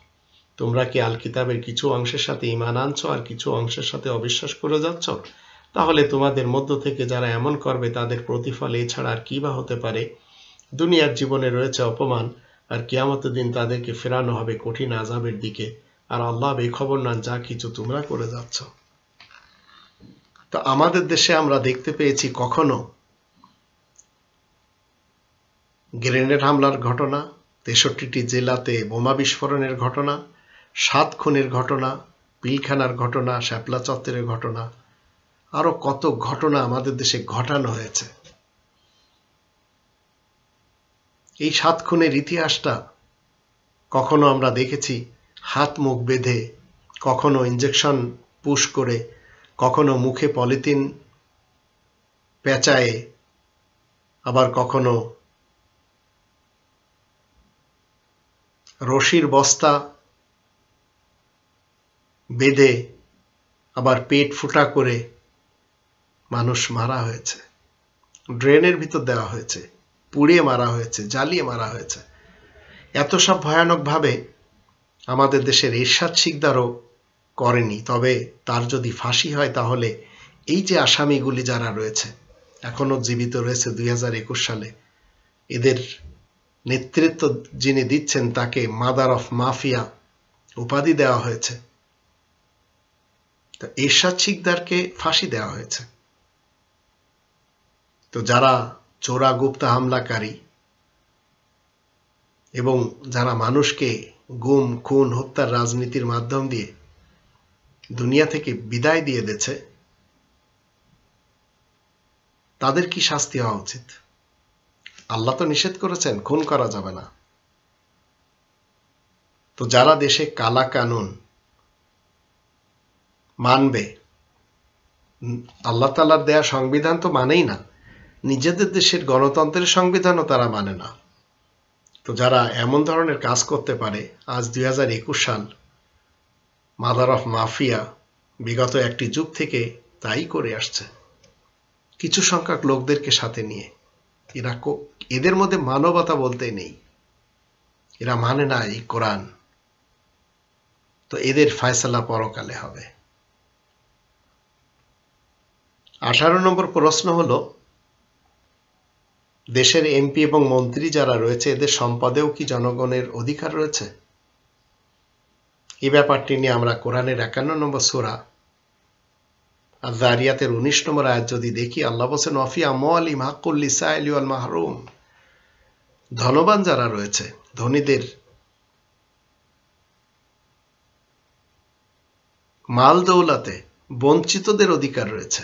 তোমরা কি আল কিতাবের কিছু অংশের সাথে ঈমান আনছো আর কিছু অংশের সাথে অবিশ্বাস করে যাচ্ছ? তাহলে তোমাদের মধ্য থেকে যারা এমন করবে তাদের প্রতিফল এছাড়া আর কি বা হতে পারে? দুনিয়ার জীবনে রয়েছে অপমান, আর কিয়ামতের দিন তাদেরকে ফেরানো হবে কঠিন আযাবের দিকে, আর আল্লাহ বেখবর নন যা কিছু তোমরা করে যাচ্ছ। তো আমাদের দেশে আমরা দেখতে পেয়েছি কখনো গ্রেনেড হামলার ঘটনা, 63টি জেলাতে বোমা বিস্ফোরণের ঘটনা, 7 খুনের ঘটনা, পিলখানার ঘটনা, শাপলা চত্বরের ঘটনা, আরো কত ঘটনা আমাদের দেশে ঘটানো হয়েছে। এই 7 খুনের ইতিহাসটা কখনো আমরা দেখেছি হাত মুখ বেঁধে, কখনো ইঞ্জেকশন পুশ করে, কখনো মুখে পলিথিন পেঁচায়ে, আবার কখনো রশির বস্তা বেঁধে, আবার পেট ফুটা করে মানুষ মারা হয়েছে, ড্রেনের ভিতর দেওয়া হয়েছে, পুড়িয়ে মারা হয়েছে, জ্বালিয়ে মারা হয়েছে। এত সব ভয়ানকভাবে আমাদের দেশের এরশাদ শিকদারও করেনি। তবে তার যদি ফাঁসি হয় তাহলে এই যে আসামিগুলি যারা রয়েছে, এখনো জীবিত রয়েছে 2021 সালে, এদের নেতৃত্ব যিনি দিচ্ছেন তাকে মাদার অফ মাফিয়া উপাধি দেওয়া হয়েছে। তো এরশাদ শিকদারকে ফাঁসি দেওয়া হয়েছে। তো যারা চোরা গুপ্তা হামলাকারী এবং যারা মানুষকে গুম খুন হত্যার রাজনীতির মাধ্যম দিয়ে দুনিয়া থেকে বিদায় দিয়ে দিয়েছে, তাদের কি শাস্তি হওয়া উচিত? আল্লাহ তো নিষেধ করেছেন খুন করা যাবে না। তো যারা দেশে কালা কানুন মানবে, আল্লাহ তাআলার দেয়া সংবিধান তো মানেই না, নিজেদের দেশের গণতন্ত্রের সংবিধানও তারা মানে না। তো যারা এমন ধরনের কাজ করতে পারে, আজ 2021 সাল, মাদার অফ মাফিয়া বিগত একটি যুগ থেকে তাই করে আসছে, কিছু সংখ্যক লোকদেরকে সাথে নিয়ে। এদের মধ্যে মানবতা বলতে নেই, এরা মানে না এই কোরআন। তো এদের ফয়সালা পরকালে হবে। 18 নম্বর প্রশ্ন হলো, দেশের এমপি এবং মন্ত্রী যারা রয়েছে এদের সম্পদেও কি জনগণের অধিকার রয়েছে? এই ব্যাপারটি নিয়ে আমরা কোরআনের 51 নম্বর সূরা আয-যারিয়াতের 19 নম্বর আয়াত যদি দেখি, আল্লাহ বলেন ওয়াফি আমওয়ালিহিম হাক্কুল লিসাইলি ওয়াল মাহরুম। ধনবান যারা রয়েছে, ধনীদের মাল দৌলতে বঞ্চিতদের অধিকার রয়েছে।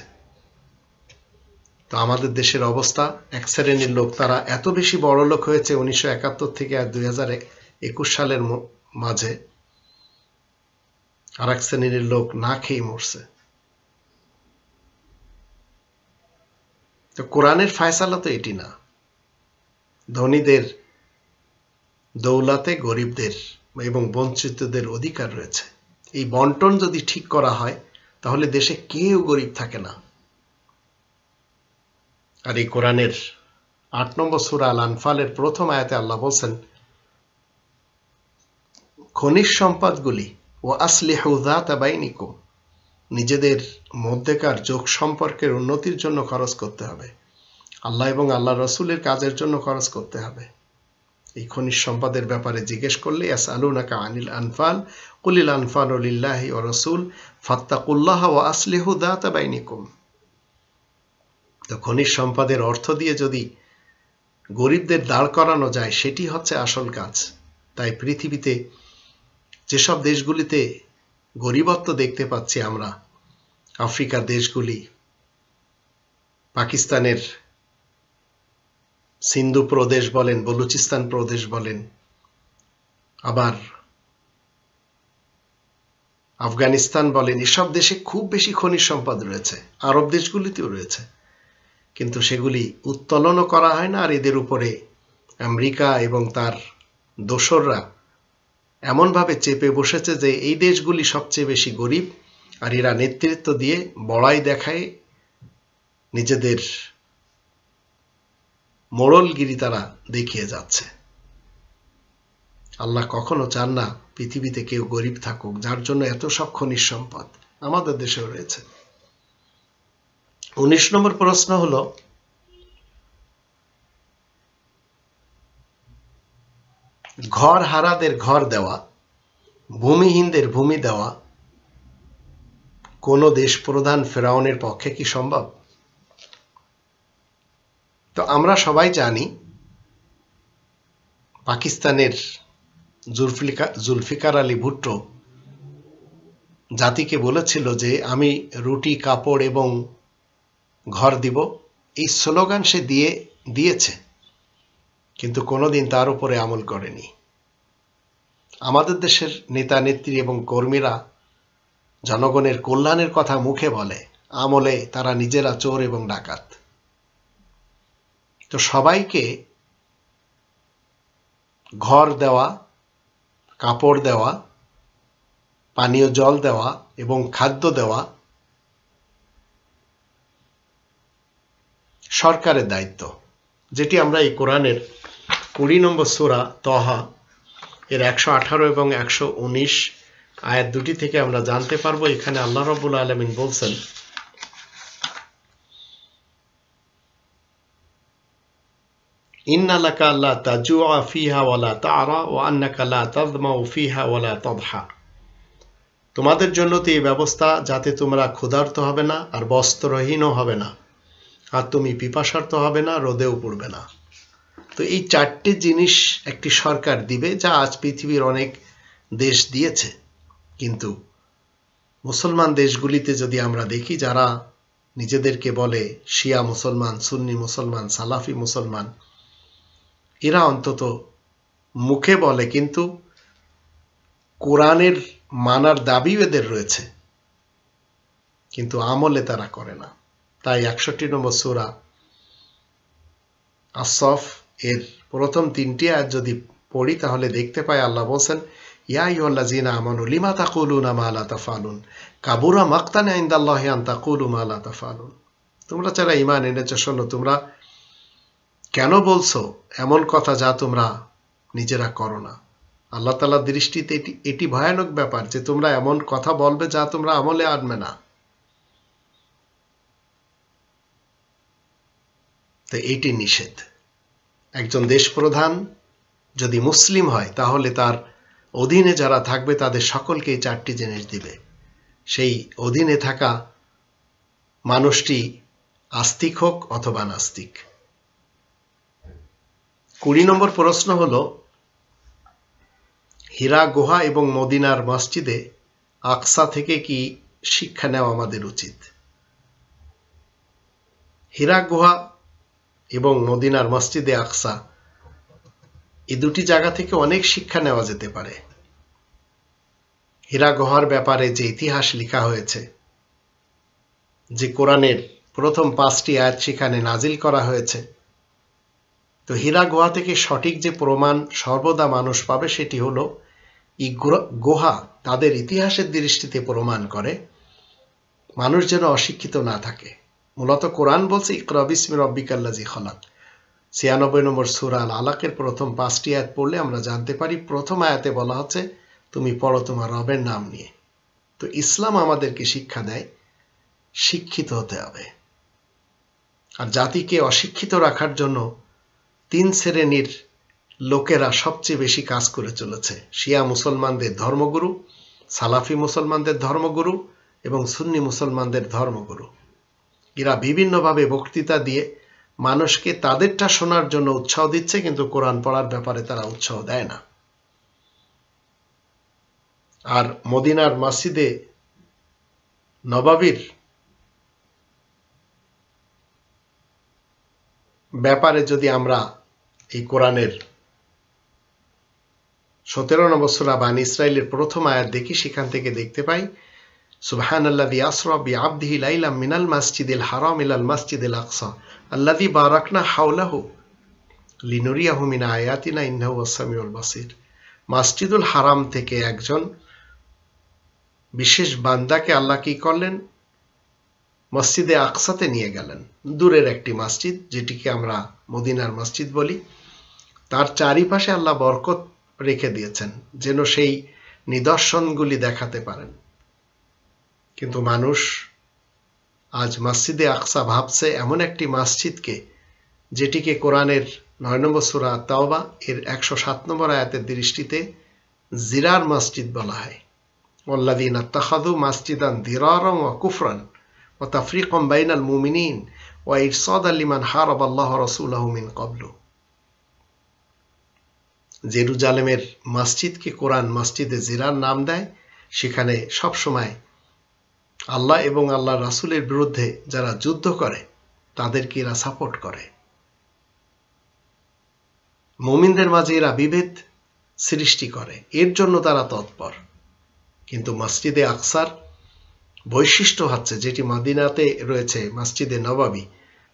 তো আমাদের দেশের অবস্থা, এক শ্রেণীর লোক তারা এত বেশি বড় লোক হয়েছে 1971 থেকে 2021 সালের মাঝে, আর এক শ্রেণীর লোক না খেয়ে মরছে। তো কোরআনের ফয়সালা তো এটি না। ধনীদের দৌলতে গরিবদের এবং বঞ্চিতদের অধিকার রয়েছে। এই বন্টন যদি ঠিক করা হয় তাহলে দেশে কেউ গরিব থাকে না। আর এই কোরআনের ৮ নম্বর সূরা আল আনফালের প্রথম আয়াতে আল্লাহ বলছেন, খনিজ সম্পদগুলি ও আসলিহু যাতা বাইনিকুম, নিজেদের মধ্যেকার যোগ সম্পর্কের উন্নতির জন্য খরচ করতে হবে, আল্লাহ এবং আল্লাহ রসুলের কাজের জন্য খরচ করতে হবে। এই খনিজ সম্পদের ব্যাপারে জিজ্ঞেস করলে ইয়াসআলুনাকা আনিল আনফাল কুলিল আনফালু লিল্লাহি ওয়া রাসূল ফাত্তাকুল্লাহ ওয়া আসলিহু যাতা বাইনিকুম। তো খনিজ সম্পদের অর্থ দিয়ে যদি গরিবদের দাঁড় করানো যায় সেটি হচ্ছে আসল কাজ। তাই পৃথিবীতে যেসব দেশগুলিতে গরিবত্ব দেখতে পাচ্ছি আমরা, আফ্রিকার দেশগুলি, পাকিস্তানের সিন্ধু প্রদেশ বলেন, বলুচিস্তান প্রদেশ বলেন, আবার আফগানিস্তান বলেন, এসব দেশে খুব বেশি খনিজ সম্পদ রয়েছে, আরব দেশগুলিতেও রয়েছে, কিন্তু সেগুলি উত্তোলনও করা হয় না। আর এদের উপরে আমেরিকা এবং তার দোসররা এমনভাবে চেপে বসেছে যে এই দেশগুলি সবচেয়ে বেশি গরিব, আর এরা নেতৃত্ব দিয়ে বড়াই দেখায় নিজেদের মোড়লগিরি তারা দেখিয়ে যাচ্ছে। আল্লাহ কখনো চান না পৃথিবীতে কেউ গরিব থাকুক, যার জন্য এত সব খনিজ সম্পদ আমাদের দেশেও রয়েছে। ১৯ নম্বর প্রশ্ন হলো, ঘর হারাদের ঘর দেওয়া, ভূমিহীনদের ভূমি দেওয়া কোন দেশ প্রধান ফেরাউনের পক্ষে কি সম্ভব? তো আমরা সবাই জানি পাকিস্তানের জুলফিকার আলী ভুট্টো জাতিকে বলেছিল যে আমি রুটি, কাপড় এবং ঘর দিব। এই স্লোগান সে দিয়েছে, কিন্তু কোনোদিন তার উপরে আমল করেনি। আমাদের দেশের নেতা নেত্রী এবং কর্মীরা জনগণের কল্যাণের কথা মুখে বলে, আমলে তারা নিজেরা চোর এবং ডাকাত। তো সবাইকে ঘর দেওয়া, কাপড় দেওয়া, পানীয় জল দেওয়া এবং খাদ্য দেওয়া সরকারের দায়িত্ব, যেটি আমরা এই কোরআনের ২০ নম্বর সূরা তহা এর ১১৮ এবং ১১৯ আয়াত দুটি থেকে আমরা জানতে পারবো। এখানে আল্লাহ রাব্বুল আলামিন বলছেন, ইন্না লাকা লা তাজুআ ফিহা ওয়া লা তা'রা ওয়া আন্নাকা লা তাযমাউ ফিহা ওয়া লা তাদহা। তোমাদের জন্য তো এই ব্যবস্থা যাতে তোমরা ক্ষুধার্ত হবে না আর বস্ত্রহীনও হবে না, আর তুমি পিপাসার্ত হবে না, রোদেও পড়বে না। তো এই চারটি জিনিস একটি সরকার দিবে, যা আজ পৃথিবীর অনেক দেশ দিয়েছে। কিন্তু মুসলমান দেশগুলিতে যদি আমরা দেখি, যারা নিজেদেরকে বলে শিয়া মুসলমান, সুন্নি মুসলমান, সালাফি মুসলমান, এরা অন্তত মুখে বলে, কিন্তু কোরআনের মানার দাবি এদের রয়েছে, কিন্তু আমলে তারা করে না। তাই ৬১ নম্বর সূরা আস-সফ এর প্রথম ৩টি আয়াত যদি পড়ি তাহলে দেখতে পাই আল্লাহ বলছেন, ইয়া আইয়ুহাল্লাযীনা আমানু লিমা তাকুলুনা মা লা তাফআলুন কাবুরা মাকতান ইনদাল্লাহি আন তাকুলু মা লা তাফআলুন। তোমরা যারা ঈমান এনেছো শোনো, তোমরা কেন বলছো এমন কথা যা তোমরা নিজেরা করো না? আল্লাহ তাআলার দৃষ্টিতে এটি ভয়ানক ব্যাপার যে তোমরা এমন কথা বলবে যা তোমরা আমলে আনবে না। তো এটি নিষেধ। একজন দেশ প্রধান যদি মুসলিম হয় তাহলে তার অধীনে যারা থাকবে তাদের সকলকে এই চারটি জিনিস দিবে। সেই অধীনে থাকা মানুষটি আস্তিক হোক অথবা নাস্তিক। ২০ নম্বর প্রশ্ন হলো, হীরা গুহা এবং মদিনার মসজিদে আকসা থেকে কি শিক্ষা নেওয়া আমাদের উচিত? হীরা গুহা এবং মদিনার মসজিদে আকসা এই দুটি জায়গা থেকে অনেক শিক্ষা নেওয়া যেতে পারে। হীরা গুহার ব্যাপারে যে ইতিহাস লেখা হয়েছে, যে কোরআনের প্রথম ৫টি আয়াত সেখানে নাজিল করা হয়েছে, তো হীরা গুহা থেকে সঠিক যে প্রমাণ সর্বদা মানুষ পাবে সেটি হলো এই গুহা তাদের ইতিহাসের দৃষ্টিতে প্রমাণ করে মানুষ যেন অশিক্ষিত না থাকে। মূলত কোরআন বলছে ইকরা বিসমি রাব্বিকাল্লাযী খালাক। ৯৬ নম্বর সূরা আল আলাকের প্রথম ৫টি আয়াত পড়লে আমরা জানতে পারি প্রথম আয়াতে বলা হচ্ছে তুমি পড়ো তোমার রবের নাম নিয়ে। তো ইসলাম আমাদেরকে শিক্ষা দেয় শিক্ষিত হতে হবে। আর জাতিকে অশিক্ষিত রাখার জন্য ৩ শ্রেণীর লোকেরা সবচেয়ে বেশি কাজ করে চলেছে। শিয়া মুসলমানদের ধর্মগুরু, সালাফি মুসলমানদের ধর্মগুরু এবং সুন্নি মুসলমানদের ধর্মগুরু। এরা বিভিন্নভাবে বক্তৃতা দিয়ে মানুষকে তাদেরটা শোনার জন্য উৎসাহ দিচ্ছে, কিন্তু কোরআন পড়ার ব্যাপারে তারা উৎসাহ দেয় না। আর মদিনার মসজিদে নববীর ব্যাপারে যদি আমরা এই কোরআনের ১৭ নম্বর সূরা বানী ইসরাঈলের প্রথম আয়াত দেখি, সেখান থেকে দেখতে পাই সুবহানাল্লাযী আসরা বিআবদিহি লাইলাম মিনাল মাসজিদিল হারাম ইলাল মাসজিদিল আকসা আল্লাযী বারাকনা হাওলাহু লিনুরিয়াহু মিন আয়াতিনা ইন্নাহু ওয়াস-সামিউল বাসীর। মসজিদুল হারাম থেকে একজন বিশেষ বান্দাকে আল্লাহ কি করলেন? মসজিদে আকসাতে নিয়ে গেলেন। দূরের একটি মসজিদ, যেটিকে আমরা মদিনার মসজিদ বলি। তার চারিপাশে আল্লাহ বরকত রেখে দিয়েছেন যেন সেই নিদর্শনগুলি দেখাতে পারেন। কিন্তু মানুষ আজ মসজিদে আকসা ভাবছে এমন একটি মসজিদকে যেটিকে কোরআনের ৯ নম্বর সূরা তাওবা এর ১০৭ নম্বর আয়াতের দৃষ্টিতে জিরার মসজিদ বলা হয়। ওয়াল্লাযীনা ইত্তাখাযু মাসজিদান দিরারান ওয়া কুফরান ওয়া তাফরীকান বাইনাল মুমিনিন ওয়া ইরসাদান লিমান হারাবাল্লাহ ওয়া রাসূলাহু মিন ক্বাবলু। জেরুজালেমের মসজিদকে কোরআন মসজিদে জিরার নাম দেয়। সেখানে সবসময় আল্লাহ এবং আল্লাহ রাসূলের বিরুদ্ধে যারা যুদ্ধ করে তাদেরকে এরা সাপোর্ট করে। মুমিনদের মাঝে এরা বিভেদ সৃষ্টি করে, এর জন্য তারা তৎপর। কিন্তু মসজিদে আকসার বৈশিষ্ট্য হচ্ছে যেটি মদিনাতে রয়েছে মসজিদে নববী,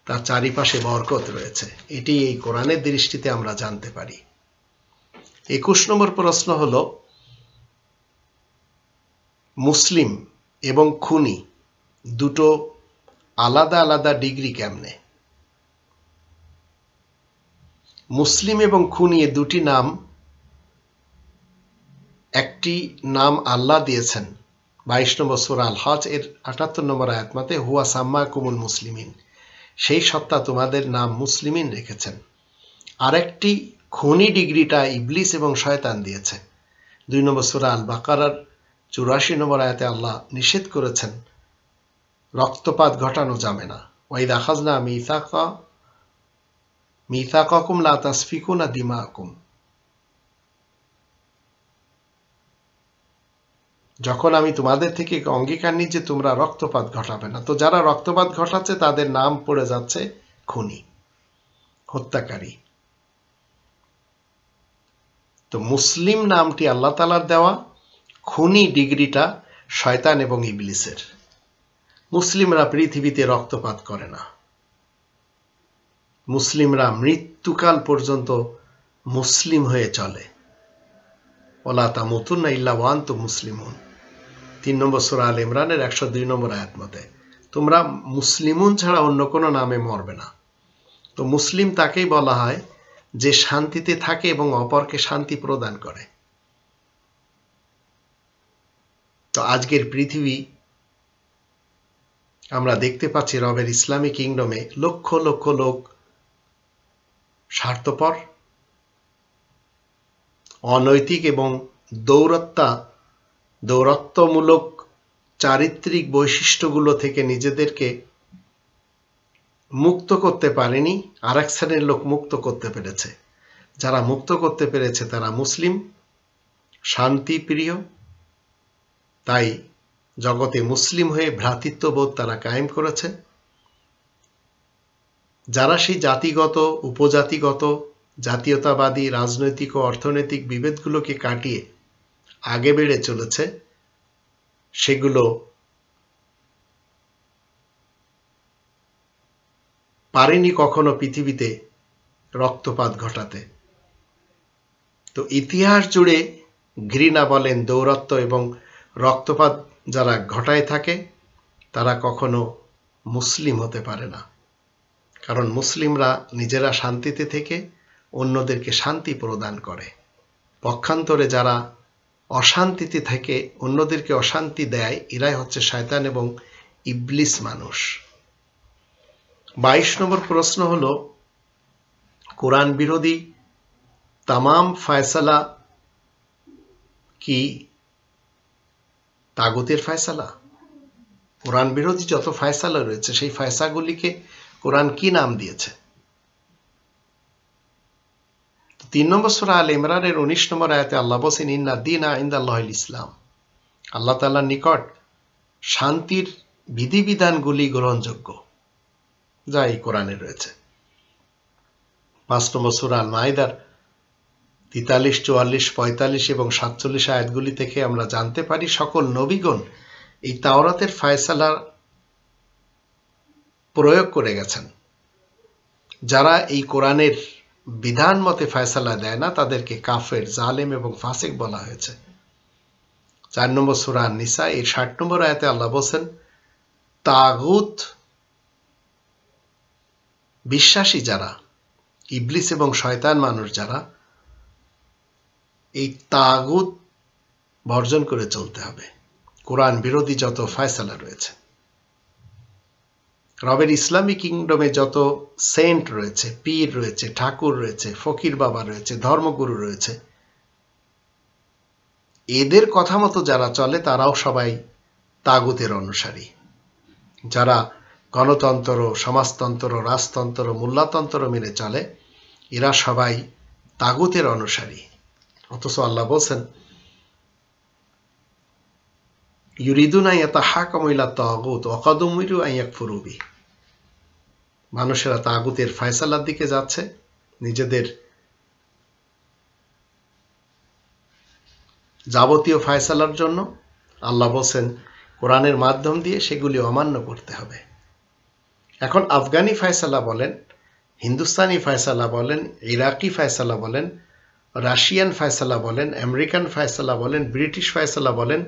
তার চারিপাশে বরকত রয়েছে। এটি এই কোরআনের দৃষ্টিতে আমরা জানতে পারি। ২১ নম্বর প্রশ্ন হলো মুসলিম এবং খুনি দুটো আলাদা আলাদা ডিগ্রি কেমনে? মুসলিম এবং খুনি এ দুটি নাম, একটি নাম আল্লাহ দিয়েছেন ২২ নম্বর সূরা আল হজ এর ৭৮ নম্বর আয়াত মতে হুয়া সাম্মাকুমুল মুসলিমিন, সেই সত্তা তোমাদের নাম মুসলিমিন রেখেছেন। আরেকটি খুনি ডিগ্রিটা ইবলিস এবং শয়তান দিয়েছে। ২ নম্বর সূরা আল বাকারার ৮৪ নম্বর আয়াতে আল্লাহ নিষেধ করেছেন রক্তপাত ঘটানো যাবে না। ওয়াইদ আখাযনা মিসাকাকুম লা তাসফিকুনা দিমাকুম, যখন আমি তোমাদের থেকে অঙ্গীকার নিই যে তোমরা রক্তপাত ঘটাবে না। তো যারা রক্তপাত ঘটাচ্ছে তাদের নাম পড়ে যাচ্ছে খুনি, হত্যাকারী। তো মুসলিম নামটি আল্লাহ তাআলার দেওয়া, খুনি ডিগ্রিটা শয়তান এবং ইবলিসের। মুসলিমরা পৃথিবীতে রক্তপাত করে না। মুসলিমরা মৃত্যুকাল পর্যন্ত মুসলিম হয়ে চলে। ওয়ালা তামুতুন্না ইল্লা ওয়া আনতুম মুসলিমুন, ৩ নম্বর সূরা আল ইমরানের ১০২ নম্বর আয়াত মতে তোমরা মুসলিমুন ছাড়া অন্য কোনো নামে মরবে না। তো মুসলিম তাকেই বলা হয় যে শান্তিতে থাকে এবং অপরকে শান্তি প্রদান করে। তো আজকের পৃথিবী আমরা দেখতে পাচ্ছি রবের ইসলামী কিংডমে লক্ষ লক্ষ লোক স্বার্থপর, অনৈতিক এবং দৌরাত্ম্যমূলক চারিত্রিক বৈশিষ্ট্যগুলো থেকে নিজেদেরকে মুক্ত করতে পারেনি। আর এক শ্রেণীর লোক মুক্ত করতে পেরেছে। যারা মুক্ত করতে পেরেছে তারা মুসলিম, শান্তিপ্রিয়। তাই জগতে মুসলিম হয়ে ভ্রাতৃত্ববোধ তারা কায়েম করেছে। যারা সেই জাতিগত, উপজাতিগত, জাতীয়তাবাদী, রাজনৈতিক ও অর্থনৈতিক বিভেদগুলোকে কাটিয়ে আগে বেড়ে চলেছে, সেগুলো পারেনি কখনো পৃথিবীতে রক্তপাত ঘটাতে। তো ইতিহাস জুড়ে ঘৃণা বলেন, দৌরাত্ম্য এবং রক্তপাত যারা ঘটায় থাকে তারা কখনো মুসলিম হতে পারে না। কারণ মুসলিমরা নিজেরা শান্তিতে থেকে অন্যদেরকে শান্তি প্রদান করে। পক্ষান্তরে যারা অশান্তিতে থেকে অন্যদেরকে অশান্তি দেয়, এরাই হচ্ছে শয়তান এবং ইবলিস মানুষ। 22 নম্বর প্রশ্ন হলো, কোরআন বিরোধী তামাম ফয়সালা কি তাগুতের ফয়সালা? কোরআন বিরোধী যত ফয়সালা রয়েছে সেই ফয়সালাগুলিকে কোরআন কি নাম দিয়েছে? 3 নম্বর সূরা আল ইমরানের 19 নম্বর আয়াতে আল্লাহ বলেন, ইন্না দীনা ইনদাল্লাহিল ইসলাম। আল্লাহ তাআলার নিকট শান্তির বিধিবিধানগুলি গ্রহণযোগ্য, যা এই কোরআনে রয়েছে। 5 নম্বর সূরা আল মাইদার 43, 44, 45 এবং 47 আয়াতগুলি থেকে আমরা জানতে পারি সকল নবীগণ এই তাওরাতের ফয়সালা প্রয়োগ করে গেছেন। যারা এই কোরআনের বিধান মতে ফয়সালা দেয় না তাদেরকে কাফের, জালেম এবং ফাসিক বলা হয়েছে। 4 নম্বর সূরা আন-নিসা এর 60 নম্বর আয়াতে আল্লাহ বলেন, তাগুত বিশ্বাসী যারা, ইবলিস এবং শয়তান মানুষ যারা, এই তাগুত বর্জন করে চলতে হবে। কোরআন বিরোধী যত ফয়সালা রয়েছে, রবের ইসলামী কিংডমে যত সেন্ট রয়েছে, পীর রয়েছে, ঠাকুর রয়েছে, ফকির বাবা রয়েছে, ধর্মগুরু রয়েছে, এদের কথা মতো যারা চলে তারাও সবাই তাগুতের অনুসারী। যারা গণতন্ত্র, সমাজতন্ত্র, রাজতন্ত্র, মোল্লাতন্ত্র মেনে চলে এরা সবাই তাগুতের অনুসারী। অথচ আল্লাহ বলছেন, ইউরিদুনা ইয়াতাহাকামু ইলা তাগুত ওয়া ক্বাদ উমিরু আন ইয়াকফুরু বিহি। মানুষেরা তাগুতের ফয়সালার দিকে যাচ্ছে নিজেদের যাবতীয় ফয়সালার জন্য। আল্লাহ বলেন কোরআনের মাধ্যম দিয়ে সেগুলি অমান্য করতে হবে। এখন আফগানি ফয়সালা বলেন, হিন্দুস্তানি ফয়সালা বলেন, ইরাকি ফয়সালা বলেন, রাশিয়ান ফয়সালা বলেন, আমেরিকান ফয়সালা বলেন, ব্রিটিশ ফয়সালা বলেন,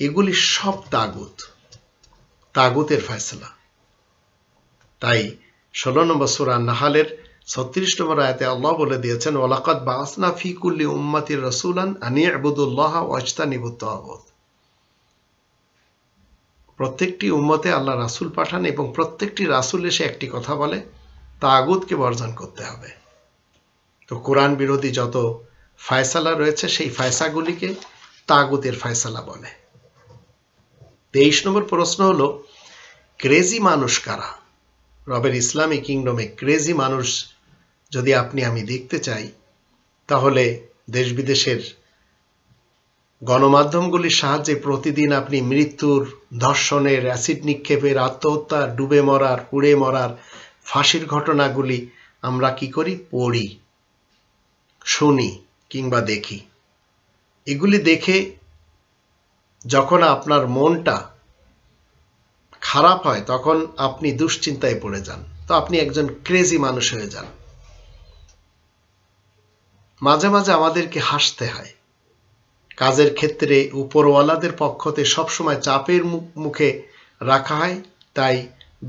এগুলি সব তাগুতের ফয়সালা। তাই 16 নম্বর সূরা নাহলের 36 নম্বর আয়াতে আল্লাহ বলে দিয়েছেন, ওয়ালাকাদ বাআসনা ফি কুল্লি উম্মাতির রাসূলান আন ইবুদুল্লাহা ওয়াজতানিবুত তাগুত। প্রত্যেকটি উম্মতে আল্লাহ রাসূল পাঠান এবং প্রত্যেকটি রাসূল এসে একটি কথা বলে, তাগুতকে বর্জন করতে হবে। তো কোরআন বিরোধী যত ফয়সালা রয়েছে সেই ফয়সালাগুলিকে তাগুতের ফয়সালা বলে। 23 নম্বর প্রশ্ন হলো, ক্রেজি মানুষ কারা? রবের ইসলামী কিংডমে ক্রেজি মানুষ যদি আপনি আমি দেখতে চাই, তাহলে দেশ বিদেশের গণমাধ্যমগুলির সাহায্যে প্রতিদিন আপনি মৃত্যুর, ধর্ষণের, অ্যাসিড নিক্ষেপের, আত্মহত্যার, ডুবে মরার, পুড়ে মরার, ফাঁসির ঘটনাগুলি আমরা কি করি? পড়ি, শুনি কিংবা দেখি। এগুলি দেখে যখন আপনার মনটা খারাপ হয় তখন আপনি দুশ্চিন্তায় পড়ে যান, তো আপনি একজন ক্রেজি মানুষ হয়ে যান। মাঝে মাঝে আমাদেরকে হাসতে হয়। কাজের ক্ষেত্রে উপরওয়ালাদের পক্ষতে সবসময় চাপের মুখে রাখা হয়, তাই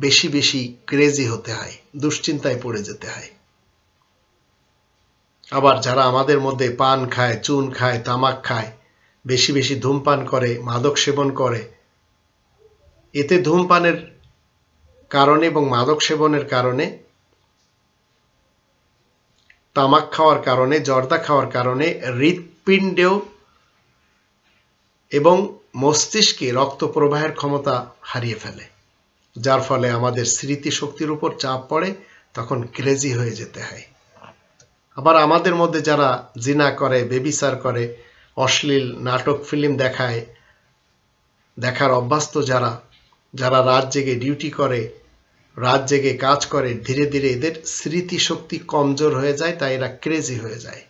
বেশি বেশি ক্রেজি হতে হয়, দুশ্চিন্তায় পড়ে যেতে হয়। আবার যারা আমাদের মধ্যে পান খায়, চুন খায়, তামাক খায়, বেশি বেশি ধূমপান করে, মাদক সেবন করে, এতে ধূমপানের কারণে এবং মাদক সেবনের কারণে, তামাক খাওয়ার কারণে, জর্দা খাওয়ার কারণে হৃৎপিণ্ডেও এবং মস্তিষ্কে রক্ত প্রবাহের ক্ষমতা হারিয়ে ফেলে, যার ফলে আমাদের স্মৃতিশক্তির উপর চাপ পড়ে, তখন ক্রেজি হয়ে যেতে হয়। আবার আমাদের মধ্যে যারা জিনা করে, বেবিচার করে, অশ্লীল নাটক ফিল্ম দেখার অভ্যস্ত যারা রাত জেগে ডিউটি করে, রাত জেগে কাজ করে, ধীরে ধীরে এদের স্মৃতিশক্তি কমজোর হয়ে যায়, তাই এরা ক্রেজি হয়ে যায়।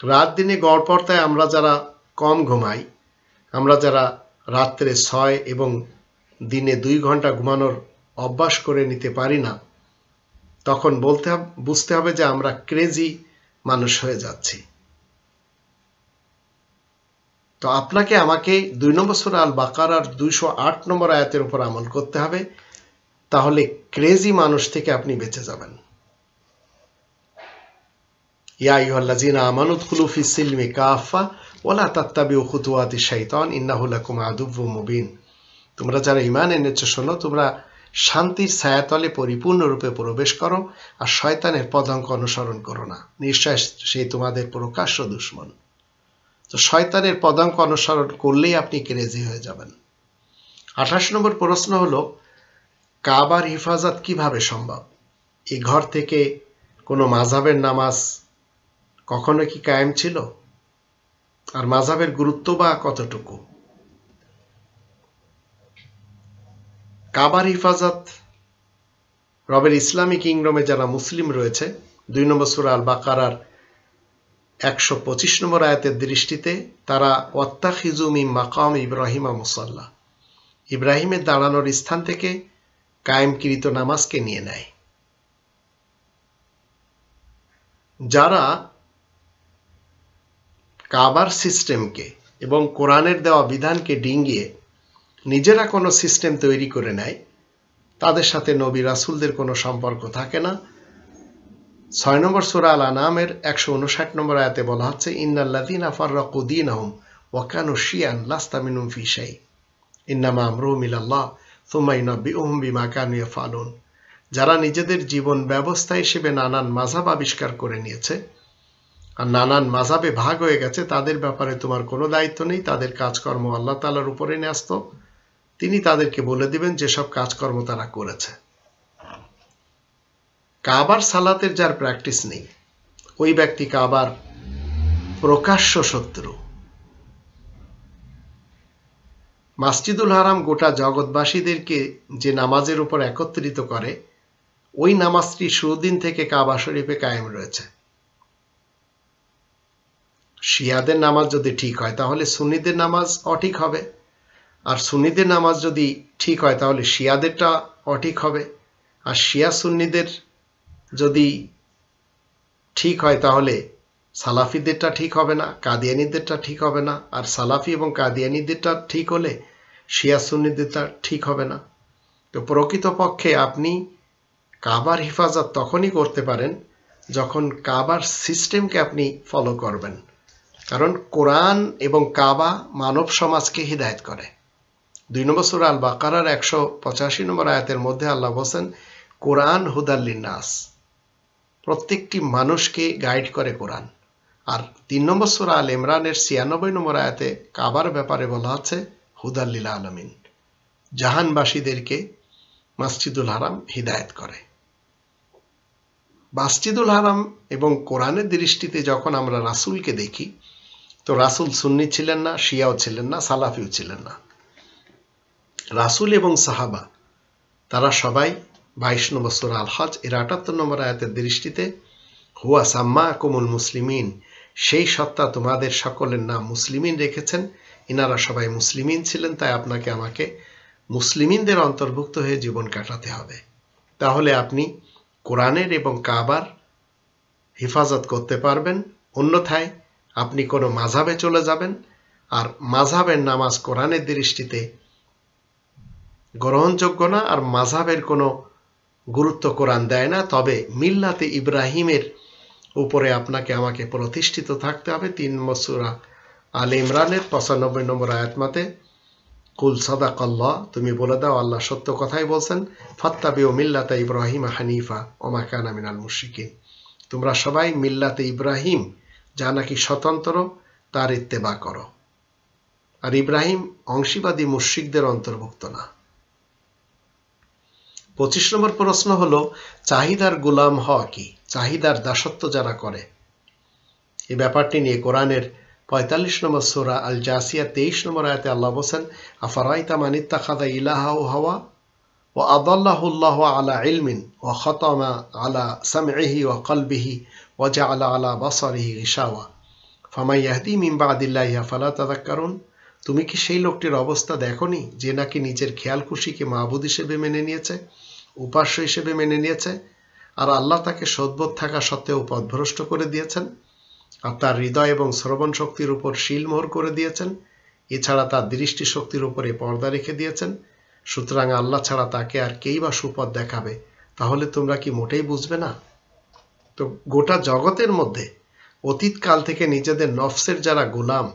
রাত দিনে গড়পড়তায় আমরা যারা কম ঘুমাই, আমরা যারা রাত্রে 6 এবং দিনে 2 ঘন্টা ঘুমানোর অভ্যাস করে নিতে পারি না, তখন বুঝতে হবে যে আমরা ক্রেজি মানুষ হয়ে যাচ্ছি। তো আপনাকে আমাকে 2 নম্বর সূরা আল বাকারার 208 নম্বর আয়াতের উপর আমল করতে হবে, তাহলে ক্রেজি মানুষ থেকে আপনি বেঁচে যাবেন। ইয়া আইয়ুহাল্লাযীনা আমানু উদখুলু ফিস সিলমি কাফা ওয়া লা তাত্তাবিউ খুতুওয়াতিশ শাইতান ইন্নাহু লাকুম আদুউম মুবিন। তোমরা যারা ঈমান এনেছো শোনো, তোমরা শান্তির ছায়াতলে পরিপূর্ণরূপে প্রবেশ করো আর শয়তানের পদাঙ্ক অনুসরণ করো না, নিশ্চয় সে তোমাদের প্রকাশ্য দুশমন। তো শয়তানের পদাঙ্ক অনুসরণ করলেই আপনি ক্রেজি হয়ে যাবেন। 28 নম্বর প্রশ্ন হলো, কাবার হিফাজত কিভাবে সম্ভব? এই ঘর থেকে কোনো মাযহাবের নামাজ কখনো কি কায়েম ছিল? আর মাযহাবের গুরুত্ব বা কতটুকু? কাবার হিফাজত রবের ইসলামিক কিংডমে যারা মুসলিম রয়েছে, 2 নম্বর সূরা আল বাকারার 125 নম্বর আয়াতের দৃষ্টিতে তারা ওয়াত্তাখিযু মিন মাকাম ইব্রাহিমা মুসাল্লা, ইব্রাহিমের দাঁড়ানোর স্থান থেকে কায়েমকৃত নামাজকে নিয়ে নেয়। যারা কাবার সিস্টেমকে এবং কোরআনের দেওয়া বিধানকে ডিঙ্গিয়ে নিজেরা কোনো সিস্টেম তৈরি করে নেয়, তাদের সাথে নবী রাসূলদের কোনো সম্পর্ক থাকে না। 6 নম্বর সূরা আল আনামের 159 নম্বর আয়াতে বলা হচ্ছে, ইন্নাল্লাযীনা ফাররাকু দীনাহুম ওয়া কানু শিয়ান লাস্তা মিনহুম ফি শাই ইন্নামা আমরুহুম ইলাল্লাহ সুম্মা ইউনাব্বিউহুম বিমা কানু ইয়াফআলুন। যারা নিজেদের জীবন ব্যবস্থা হিসেবে নানান মাযহাব আবিষ্কার করে নিয়েছে আর নানান মাযহাবে ভাগ হয়ে গেছে, তাদের ব্যাপারে তোমার কোনো দায়িত্ব নেই। তাদের কাজকর্ম আল্লাহ তাআলার উপরে ন্যস্ত, তিনি তাদেরকে বলে দিবেন যেসব কাজকর্ম তারা করেছে। কাবার সালাতের যার প্র্যাকটিস নেই, ওই ব্যক্তি কাবার প্রকাশ্য শত্রু। মসজিদুল হারাম গোটা জগৎবাসীদেরকে যে নামাজের উপর একত্রিত করে, ওই নামাজটি সুদিন থেকে কাবা শরীফে কায়েম রয়েছে। শিয়াদের নামাজ যদি ঠিক হয় তাহলে সুন্নিদের নামাজ অঠিক হবে, আর সুন্নিদের নামাজ যদি ঠিক হয় তাহলে শিয়াদেরটা অঠিক হবে, আর শিয়া সুন্নিদের যদি ঠিক হয় তাহলে সালাফিদেরটা ঠিক হবে না, কাদিয়ানীদেরটা ঠিক হবে না, আর সালাফি এবং কাদিয়ানীদেরটা ঠিক হলে শিয়া সুন্নিদেরটা ঠিক হবে না। তো প্রকৃতপক্ষে আপনি কাবার হিফাজত তখনই করতে পারেন যখন কাবার সিস্টেমকে আপনি ফলো করবেন, কারণ কোরআন এবং কাবা মানব সমাজকে হিদায়াত করে। 2 নম্বর সূরা আল বাকারার 185 নম্বর আয়াতের মধ্যে আল্লাহ বলেন, কোরআন হুদাল লিন্নাস, প্রত্যেকটি মানুষকে গাইড করে কোরআন। আর 3 নম্বর সূরা আল ইমরানের 96 নম্বর আয়াতে কাবার ব্যাপারে বলা আছে হুদাল লিল আলামিন, জাহানবাসীদেরকে মসজিদুল হারাম হিদায়াত করে। মসজিদুল হারাম এবং কোরআনের দৃষ্টিতে যখন আমরা রাসূলকে দেখি, তো রাসূল সুন্নি ছিলেন না, শিয়াও ছিলেন না, সালাফিও ছিলেন না। রাসূল এবং সাহাবা তারা সবাই 22 নম্বর সূরা আল হজ এর 78 নম্বর আয়াতের দৃষ্টিতে হুয়া সাম্মাকুমুল মুসলিমিন, সেই সত্তা তোমাদের সকলের নাম মুসলিমিন রেখেছেন। ইনারা সবাই মুসলিমিন ছিলেন, তাই আপনাকে আমাকে মুসলিমিনদের অন্তর্ভুক্ত হয়ে জীবন কাটাতে হবে। তাহলে আপনি কোরআনের এবং কাবার হেফাজত করতে পারবেন। অন্যথায় আপনি কোনো মাযহাবে চলে যাবেন, আর মাযহাবের নামাজ কোরআনের দৃষ্টিতে গ্রহণযোগ্য না, আর মাযহাবের কোনো গুরুত্ব কোরআন দেয় না। তবে মিল্লাতে ইব্রাহিমের উপরে আপনাকে আমাকে প্রতিষ্ঠিত থাকতে হবে। 3 নম্বর সূরা আল ইমরানের 95 নম্বর আয়াত মতে, কুল সাদাকাল্লাহ, তুমি বলে দাও আল্লাহ সত্য কথাই বলছেন, ফাত্তাবিউ মিল্লাতা ইব্রাহিম হানিফা ওয়া মা কানা মিনাল মুশরিকিন, তোমরা সবাই মিল্লাতে ইব্রাহিম, যা নাকি স্বতন্ত্র, তার ইত্তেবা করো। আর ইব্রাহিম অংশীবাদী মুশরিকদের অন্তর্ভুক্ত না। 25 নম্বর প্রশ্ন হলো, চাহিদার গোলাম হওয়া কি? চাহিদার দাসত্ব যারা করে, এই ব্যাপারটি নিয়ে কোরআনের 45 নম্বর সূরা আল জাসিয়া 23 নম্বর আয়াতে আল্লাহ বলেন, আফারাইতা মান ইত্তাখাযা ইলাহাহু হাওয়া ওয়া আদাল্লাহু আল্লাহু আলা ইলমিন ওয়া খাতামা আলা সামইহি ওয়া কলবিহি ওয়া জাআলা আলা বাসারিহি গিশাওয়া ফামান ইয়াহদি মিন বাদিল্লাহি আফালা তাযাক্কারুন। তুমি কি সেই লোকটির অবস্থা দেখোনি যে নাকি নিজের খেয়াল খুশিকে মাবুদ হিসেবে মেনে নিয়েছে, উপাস্য হিসেবে মেনে নিয়েছে, আর আল্লাহ তাকে সদ্বোধ থাকা সত্ত্বেও পথভ্রষ্ট করে দিয়েছেন, আর তার হৃদয় এবং শ্রবণ শক্তির উপর শিলমোহর করে দিয়েছেন। এছাড়া তার দৃষ্টি শক্তির উপরে পর্দা রেখে দিয়েছেন। সুতরাং আল্লাহ ছাড়া তাকে আর কেই বা সুপথ দেখাবে? তাহলে তোমরা কি মোটেই বুঝবে না? তো গোটা জগতের মধ্যে অতীতকাল থেকে নিজেদের নফসের যারা গোলাম,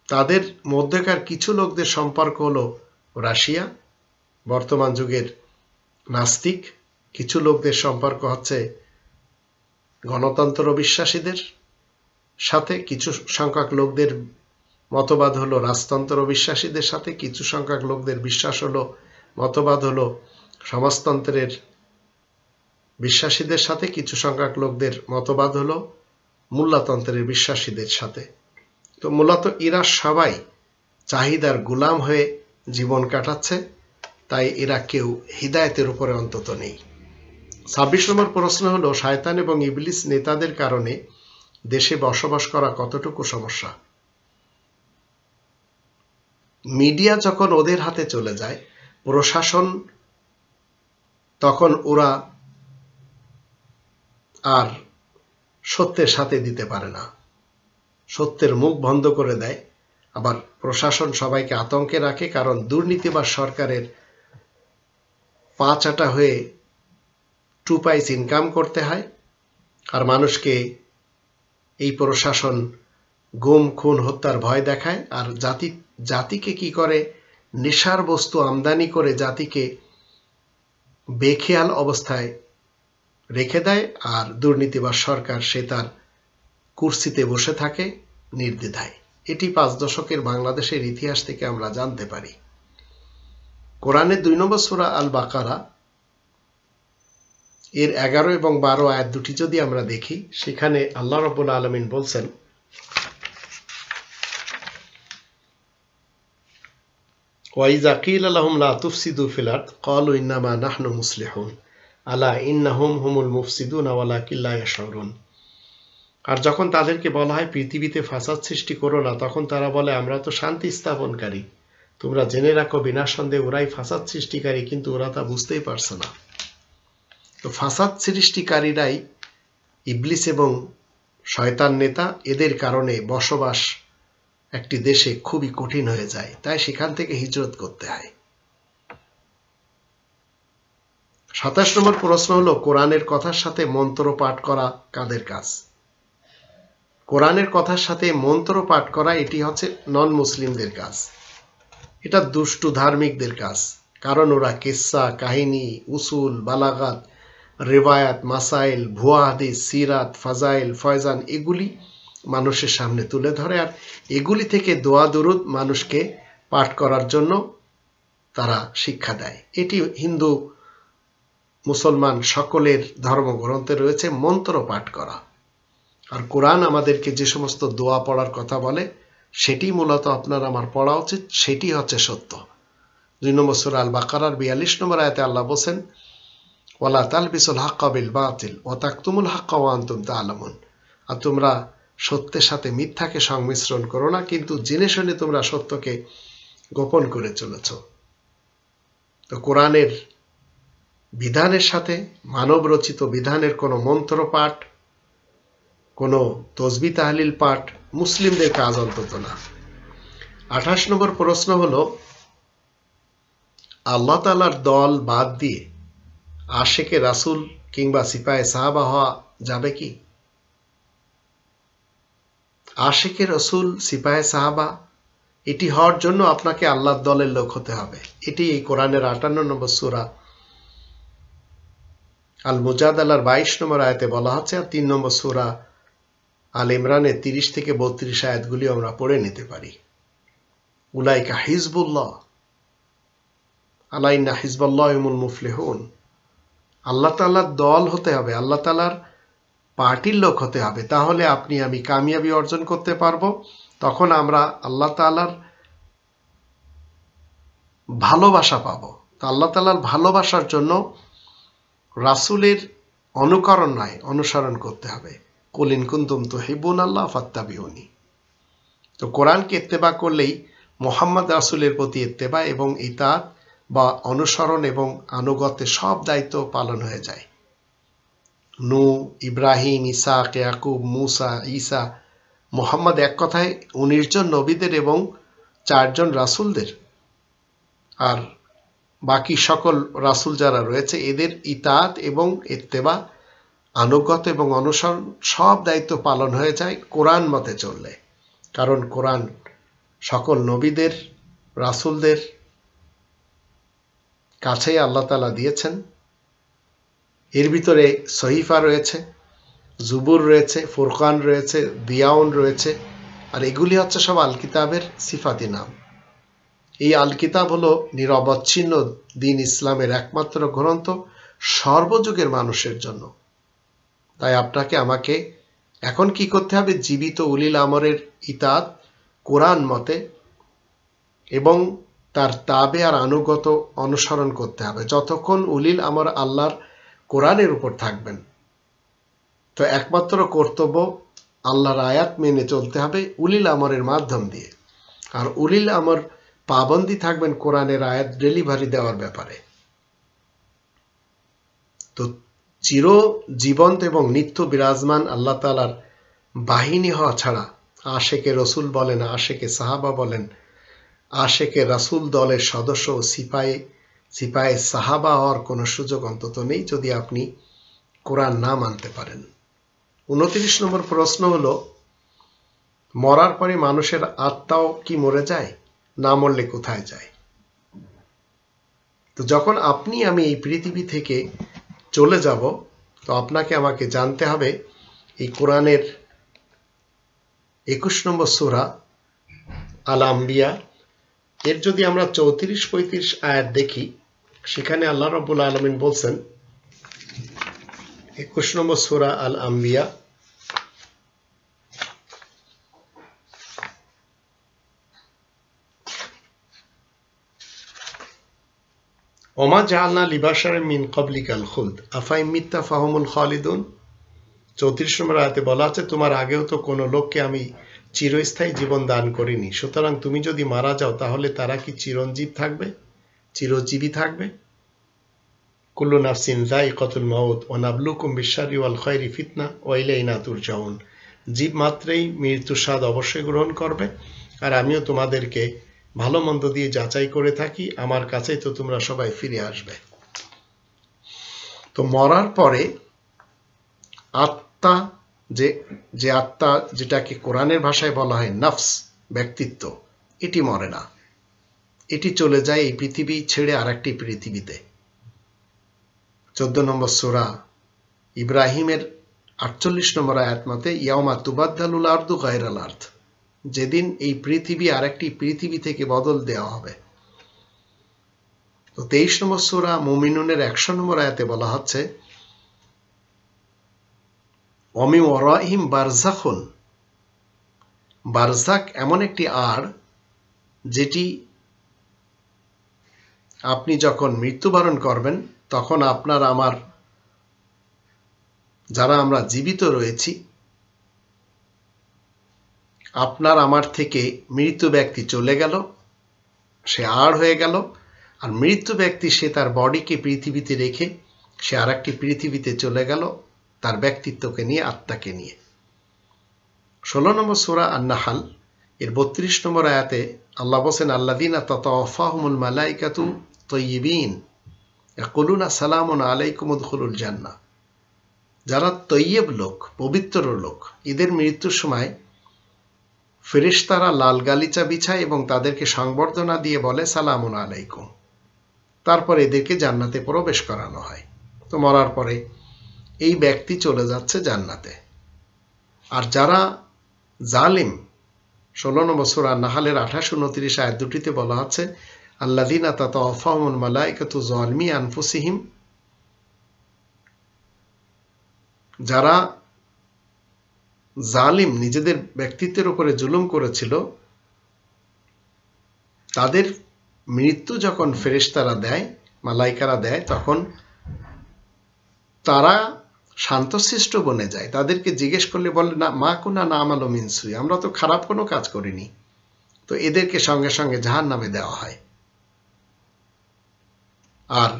তাদের মধ্যেকার কিছু লোকদের সম্পর্ক হলো রাশিয়া, বর্তমান যুগের নাস্তিক। কিছু লোকদের সম্পর্ক হচ্ছে গণতন্ত্র বিশ্বাসীদের সাথে, কিছু সংখ্যক লোকদের মতবাদ হলো রাজতন্ত্র বিশ্বাসীদের সাথে, কিছু সংখ্যক লোকদের বিশ্বাস হলো মতবাদ হলো সমাজতন্ত্রের বিশ্বাসীদের সাথে, কিছু সংখ্যক লোকদের মতবাদ হলো মোল্লাতন্ত্রের বিশ্বাসীদের সাথে। তো মূলত এরা সবাই চাহিদার গোলাম হয়ে জীবন কাটাচ্ছে, তাই এরা কেউ হিদায়েতের উপরে অন্তত নেই। 26 নম্বর প্রশ্ন হলো, শয়তান এবং ইবলিস নেতাদের কারণে দেশে বসবাস করা কতটুকু সমস্যা? মিডিয়া যখন ওদের হাতে চলে যায়, প্রশাসন, তখন ওরা আর সত্যের সাথে দিতে পারে না, সত্যের মুখ বন্ধ করে দেয়। আবার প্রশাসন সবাইকে আতঙ্কে রাখে, কারণ দুর্নীতিবাজ সরকারের পাঁচাটা হয়ে 2 পয়সা ইনকাম করতে হয়। আর মানুষকে এই প্রশাসন গুম খুন হত্যার ভয় দেখায়, আর জাতিকে কি করে, নেশার বস্তু আমদানি করে জাতিকে বেখেয়াল অবস্থায় রেখে দেয়। আর দুর্নীতিবাজ সরকার সে তার কুর্সিতে বসে থাকে নির্দ্বিধায়। এটি 5 দশকের বাংলাদেশের ইতিহাস থেকে আমরা জানতে পারি। কোরআনের 2 নম্বর সূরা আল বাকারা এর 11 এবং 12 আয়াত দুটি যদি আমরা দেখি, সেখানে আল্লাহ রাব্বুল আলামিন বলছেন, ওয়াইজা কিলা লাহুম লা তুফসিদু ফিল আরদ ক্বালু ইন্নামা নাহনু মুসলিহুন আলা ইন্নাহুম হুমুল মুফসিদুন ওয়ালাকিন লা ইয়াশউরুন। আর যখন তাদেরকে বলা হয় পৃথিবীতে ফাসাদ সৃষ্টি করো না, তখন তারা বলে আমরা তো শান্তি স্থাপনকারী। তোমরা জেনে রাখো বিনা সন্দেহে ওরাই ফাসাদ সৃষ্টিকারী, কিন্তু ওরা তা বুঝতেই পারছে না। তো ফাসাদ সৃষ্টিকারীরাই ইবলিস এবং শয়তান নেতা, এদের কারণে বসবাস একটি দেশে খুবই কঠিন হয়ে যায়, তাই সেখান থেকে হিজরত করতে হয়। 27 নম্বর প্রশ্ন হলো, কোরআনের কথার সাথে মন্ত্র পাঠ করা কাদের কাজ? কোরআনের কথার সাথে মন্ত্র পাঠ করা এটি হচ্ছে নন মুসলিমদের কাজ, এটা দুষ্টু ধার্মিকদের কাজ। কারণ ওরা কিসসা, কাহিনী, উসুল, বালাগাত, রেওয়ায়াত, মাসাইল, ভুয়া হাদিস, সিরাত, ফাজাইল, ফয়জান এগুলি মানুষের সামনে তুলে ধরে, আর এগুলি থেকে দোয়া দরুদ মানুষকে পাঠ করার জন্য তারা শিক্ষা দেয়। এটি হিন্দু মুসলমান সকলের ধর্মগ্রন্থে রয়েছে মন্ত্র পাঠ করা। আর কোরআন আমাদেরকে যে সমস্ত দোয়া পড়ার কথা বলে, সেটি মূলত আপনার আমার পড়া উচিত, সেটি হচ্ছে সত্য। 2 নম্বর সূরা আল বাকারার 42 নম্বর আয়াতে আল্লাহ বলেন, ওয়ালা তালবিসুল হাক্কা বিল বাতিল ওয়া তাকতুমুল হাক্কা ওয়া আনতুম তা'লামুন। আর তোমরা সত্যের সাথে মিথ্যাকে সংমিশ্রণ করো না, কিন্তু জেনে শুনে তোমরা সত্যকে গোপন করে চলেছ। তো কোরআনের বিধানের সাথে মানব রচিত বিধানের কোনো মন্ত্র পাঠ, কোনো তসবিহ তাহলিল পাঠ মুসলিমদের কাজ অন্তত না। 28 নম্বর প্রশ্ন হলো, আল্লাহ তাআলার দল বাদ দিয়ে আশেকে রাসূল কিংবা সিপাহে সাহাবা হওয়া যাবে কি? আশেকে রাসূল, সিপাহে সাহাবা এটি হওয়ার জন্য আপনাকে আল্লাহর দলের লোক হতে হবে। এটি এই কোরআনের 58 নম্বর সূরা আল মুজাদালার 22 নম্বর আয়াতে বলা হচ্ছে। আর 3 নম্বর সূরা আল ইমরানের 30 থেকে 32 আয়াতগুলি আমরা পড়ে নিতে পারি। উলাইকা হিজবুল্লাহ আলা ইন্না হিজবাল্লাহি হুমুল মুফলিহুন। আল্লাহ তাআলার দল হতে হবে, আল্লাহ তাআলার পার্টির লোক হতে হবে, তাহলে আপনি আমি কামিয়াবি অর্জন করতে পারবো। তখন আমরা আল্লাহ তাআলার ভালোবাসা পাবো। তো আল্লাহ তাআলার ভালোবাসার জন্য রাসূলের অনুকরণ নয়, অনুসরণ করতে হবে। কুল ইন কুনতুম তুহিব্বুনাল্লাহ ফাত্তাবিউনি। তো কোরআনকে ইত্তেবা করলেই মুহাম্মদ রাসূলের প্রতি ইত্তেবা এবং ইতাআত বা অনুসরণ এবং আনুগত্যের সব দায়িত্ব পালন হয়ে যায়। নূহ, ইব্রাহিম, ইসহাক, ইয়াকুব, মূসা, ঈসা, মুহাম্মদ, এক কথায় 19 জন নবীদের এবং 4 জন রাসূলদের, আর বাকি সকল রাসূল যারা রয়েছে এদের ইতাআত এবং ইত্তেবা, আনুগত্য এবং অনুসরণ সব দায়িত্ব পালন হয়ে যায় কোরআন মতে চললে। কারণ কোরআন সকল নবীদের, রাসূলদের কাছেই আল্লাহ তাআলা দিয়েছেন। এর ভিতরে সহিফা রয়েছে, জুবুর রয়েছে, ফুরকান রয়েছে, দিয়াউন রয়েছে, আর এগুলি হচ্ছে সব আল কিতাবের সিফাতি নাম। এই আল কিতাব হলো নিরবচ্ছিন্ন দ্বীন ইসলামের একমাত্র গ্রন্থ সর্বযুগের মানুষের জন্য। তাই আপনাকে আমাকে এখন কি করতে হবে? জীবিত উলিল আমরের ইতাআত কোরআন মতে এবং তার তাবে আর আনুগত অনুসরণ করতে হবে যতক্ষণ উলিল আমর আল্লাহর কোরআনের উপর থাকবেন। তো একমাত্র কর্তব্য আল্লাহর আয়াত মেনে চলতে হবে উলিল আমরের মাধ্যম দিয়ে। আর উলিল আমর পাবন্দী থাকবেন কোরআনের আয়াত ডেলিভারি দেওয়ার ব্যাপারে। তো চির জীবন্ত এবং নিত্য বিরাজমান আল্লাহ তাআলার বাহিনী হওয়া ছাড়া আশেকে রসুল বলেন, আশেকে সাহাবা বলেন, আশেকে রাসূল দলের সদস্য ও সিপাহে সাহাবা হওয়ার কোনো সুযোগ অন্তত নেই যদি আপনি কোরআন না মানতে পারেন। 29 নম্বর প্রশ্ন হলো, মরার পরে মানুষের আত্মাও কি মরে যায়? না মরলে কোথায় যায়? তো যখন আপনি আমি এই পৃথিবী থেকে চলে যাব, তো আপনাকে আমাকে জানতে হবে এই কোরআনের 21 নম্বর সূরা আল আম্বিয়া এর যদি আমরা 34-35 আয়াত দেখি, সেখানে আল্লাহ রাব্বুল আলামিন বলছেন 21 নম্বর সূরা আল আম্বিয়া ওমা জাআলনা লিবাশারিন মিন ক্বাবলিকাল খুলদ আফাইন মিত্তা ফাহুমুল খালিদুন। 34 নম্বর আয়াতে বলা আছে, তোমার আগেও তো কোনো লোককে আমি চিরস্থায়ী জীবন দান করিনি, সুতরাং তুমি যদি মারা যাও তাহলে তারা কি চিরঞ্জীব থাকবে, চিরজীবী থাকবে? কুল্লু নাফসিন যায়িকাতুল মাউত ওয়া নাবলুকুম বিশ-শাররি ওয়াল খায়রি ফিতনা ওয়া ইলাইনা তুরজাউন। জীব মাত্রেই মৃত্যুর স্বাদ অবশ্যই গ্রহণ করবে, আর আমিও তোমাদেরকে ভালো মন্দ দিয়ে যাচাই করে থাকি, আমার কাছেই তো তোমরা সবাই ফিরে আসবে। তো মরার পরে আত্মা, যে আত্মা যেটাকে কোরআনের ভাষায় বলা হয় নফস, ব্যক্তিত্ব, এটি মরে না। এটি চলে যায় এই পৃথিবী ছেড়ে আরেকটি পৃথিবীতে। 14 নম্বর সূরা ইব্রাহিমের 48 নম্বর আয়াত মতে ইয়াউমা তুবাদদালুল আরদু গায়রাল আরদ, যেদিন এই পৃথিবী আরেকটি পৃথিবী থেকে বদল দেওয়া হবে। তো 23 নম্বর সূরা মুমিনুনের 100 নম্বর আয়াতে বলা হচ্ছে ওমি ওয়ারাইহিম বারযাখুন, বারযাক এমন একটি আড় যেটি আপনি যখন মৃত্যুবরণ করবেন তখন আপনার আমার যারা আমরা জীবিত রয়েছি, আপনার আমার থেকে মৃত্যু ব্যক্তি চলে গেল, সে আড় হয়ে গেল, আর মৃত্যু ব্যক্তি সে তার বডিকে পৃথিবীতে রেখে সে আরেকটি পৃথিবীতে চলে গেল তার ব্যক্তিত্বকে নিয়ে, আত্মাকে নিয়ে। 16 নম্বর সূরা আন-নাহল এর 32 নম্বর আয়াতে আল্লাহ বলেন আল্লাযীনা তাতাওয়াফাহুমুল মালায়েকাতু তাইয়্যিবিন ইয়াকুলুনা সালামুন আলাইকুম উদখুলুল জান্নাহ। যারা তৈয়ব লোক, পবিত্র লোক, এদের মৃত্যুর সময় ফেরেশতারা লাল গালিচা বিছায় এবং তাদেরকে সংবর্ধনা দিয়ে বলে সালামুন আলাইকুম। তারপর এদেরকে জান্নাতে প্রবেশ করানো হয়। তো মরার পরে এই ব্যক্তি চলে যাচ্ছে জান্নাতে। আর যারা জালিম, 16 নম্বর সূরা নাহলের 28-29 আয়াত দুটিতে বলা আছে আল্লাযীনা তাতাওয়াফাহুমুল মালায়েকাতু যালিমি আনফুসিহিম, যারা জালিম, নিজেদের ব্যক্তিত্বের উপরে জুলুম করেছিল, তাদের মৃত্যু যখন ফেরেশতারা দেয়, মালাইকারা দেয়, তখন তারা শান্তশিষ্ট বনে যায়। তাদেরকে জিজ্ঞেস করলে বলে না মা কুনা না'মালু মিন সুই, আমরা তো খারাপ কোনো কাজ করিনি। তো এদেরকে সঙ্গে সঙ্গে জাহান্নামে দেওয়া হয়। আর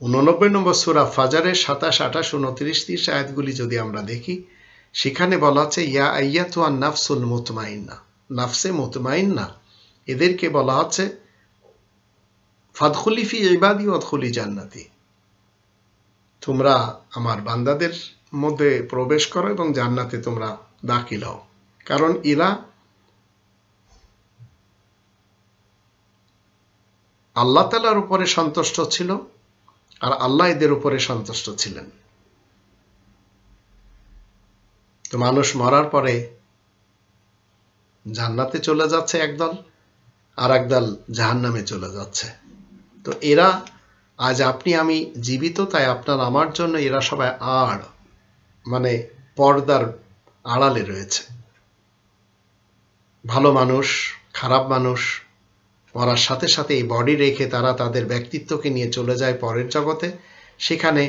89 নম্বর সূরা ফাজরের 27, 28, 29, 30 আয়াতগুলি যদি আমরা দেখি, সেখানে বলা আছে ইয়া আইয়াতুহান নাফসুল মুতমাইন্না, নাফসে মুতমাইন্না, এদেরকে বলা হচ্ছে ফাদখুলি ফি ইবাদি ওয়াদখুলি জান্নাতি, তোমরা আমার বান্দাদের মধ্যে প্রবেশ করো এবং জান্নাতে তোমরা দাখিল হও। কারণ এরা আল্লাহ তাআলার উপরে সন্তুষ্ট ছিল আর আল্লাহ এদের উপরে সন্তুষ্ট ছিলেন। তো মানুষ মরার পরে জান্নাতে চলে যাচ্ছে একদল, আর একদল জাহান্নামে চলে যাচ্ছে। তো এরা, আজ আপনি আমি জীবিত, তাই আপনার আমার জন্য এরা সবাই মানে পর্দার আড়ালে রয়েছে। ভালো মানুষ, খারাপ মানুষ মরার সাথে সাথে এই বডি রেখে তারা তাদের ব্যক্তিত্বকে নিয়ে চলে যায় পরের জগতে। সেখানে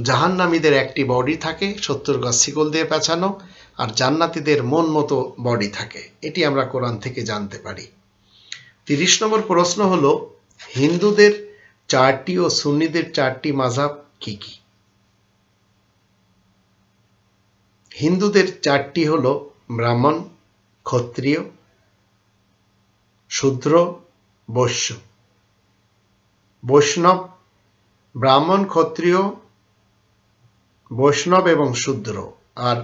জাহান্নামীদের একটি বডি থাকে 70 গজ শিকল দিয়ে পেঁচানো, আর জান্নাতীদের মন মতো বডি থাকে। এটি আমরা কোরআন থেকে জানতে পারি। 30 নম্বর প্রশ্ন হলো, হিন্দুদের 4টি ও সুন্নিদের 4টি মাযহাব কি কি? হিন্দুদের 4টি হলো ব্রাহ্মণ, ক্ষত্রিয়, শূদ্র, বৈশ্য। বৈষ্ণব, ব্রাহ্মণ, ক্ষত্রিয়, বৈষ্ণব এবং শূদ্র। আর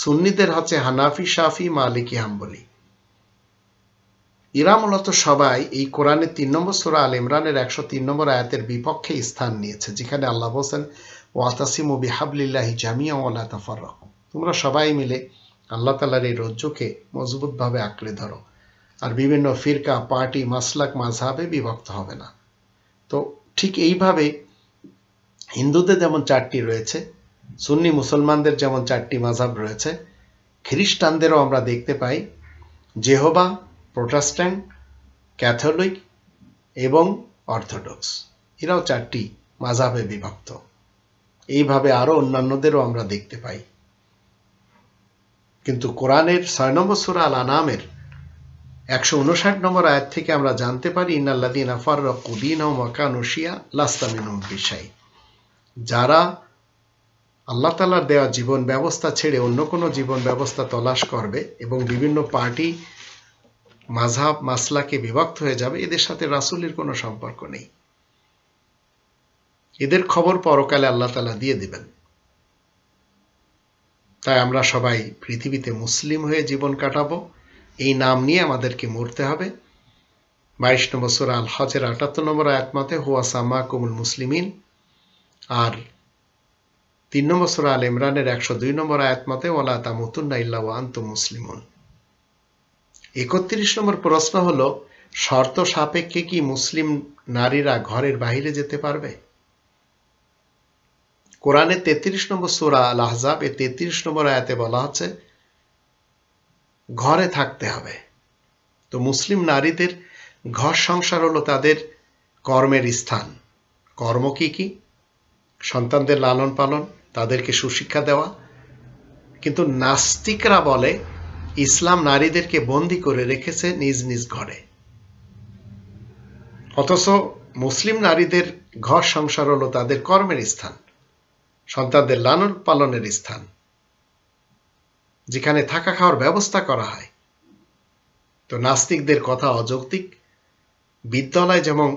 সুন্নিদের হচ্ছে হানাফি, শাফি, মালিকি, হাম্বলি। এরা মূলত সবাই এই কোরআনের 3 নম্বর সূরা আল ইমরানের 103 নম্বর আয়াতের বিপক্ষে স্থান নিয়েছে, যেখানে আল্লাহ বলেন ওয়াতাসিমু বিহাবলিল্লাহি জামিআন ওয়া লা তাফাররাকু, তোমরা সবাই মিলে আল্লাহ তাআলার এই রজ্জুকে মজবুতভাবে আঁকড়ে ধরো, আর বিভিন্ন ফিরকা, পার্টি, মাসলাক, মাযহাবে বিভক্ত হবে না। তো ঠিক এইভাবে হিন্দুদের যেমন 4টি রয়েছে, সুন্নি মুসলমানদের যেমন 4টি মাযহাব রয়েছে, খ্রিস্টানদেরও আমরা দেখতে পাই জেহোবা, প্রোটেস্ট্যান্ট, ক্যাথলিক এবং অর্থোডক্স। এরাও 4টি মাযহাবে বিভক্ত। এইভাবে আরো অন্যান্যদেরও আমরা দেখতে পাই। কিন্তু কোরআনের 6 নম্বর সূরা আল আনামের 159 নম্বর আয়াত থেকে আমরা জানতে পারি ইন্নাল্লাযীনা ফাররাকু দীনাহুম ওয়া কানু শিয়া লাস্তা মিনহুম বিশাই, যারা আল্লাহ তাআলার দেওয়া জীবন ব্যবস্থা ছেড়ে অন্য কোনো জীবন ব্যবস্থা তলাশ করবে এবং বিভিন্ন পার্টি, মাযহাব, মাসলাকে বিভক্ত হয়ে যাবে, এদের সাথে রাসূলের কোনো সম্পর্ক নেই। এদের খবর পরকালে আল্লাহ তাআলা দিয়ে দিবেন। তাই আমরা সবাই পৃথিবীতে মুসলিম হয়ে জীবন কাটাবো, এই নাম নিয়ে আমাদেরকে মরতে হবে। 22 নম্বর সূরা আল হজের 78 নম্বর আয়াত মতে হুয়া সামাকুমুল মুসলিমিন, আর 3 নম্বর সূরা আল ইমরানের 102 নম্বর আয়াত মতে ওয়ালা তামুতুন্না ইল্লা ওয়া আনতুম মুসলিমুন। 31 নম্বর প্রশ্ন হলো, শর্ত সাপেক্ষে কি মুসলিম নারীরা ঘরের বাইরে যেতে পারবে? কোরআনের 33 নম্বর সূরা আল আহজাব এর 33 নম্বর আয়াতে বলা আছে ঘরে থাকতে হবে। তো মুসলিম নারীদের ঘর সংসার হলো তাদের কর্মের স্থান। কর্ম কি কি? সন্তানদের লালন পালন, তাদেরকে সুশিক্ষা দেওয়া। কিন্তু নাস্তিকরা বলে ইসলাম নারীদেরকে বন্দী করে রেখেছে নিজ নিজ ঘরে, অথচ মুসলিম নারীদের ঘর সংসার হলো তাদের কর্মের স্থান, সন্তানদের লালন পালনের স্থান, যেখানে থাকা খাওয়ার ব্যবস্থা করা হয়। তো নাস্তিকদের কথা অযৌক্তিক। বিদ্যালয় যেমন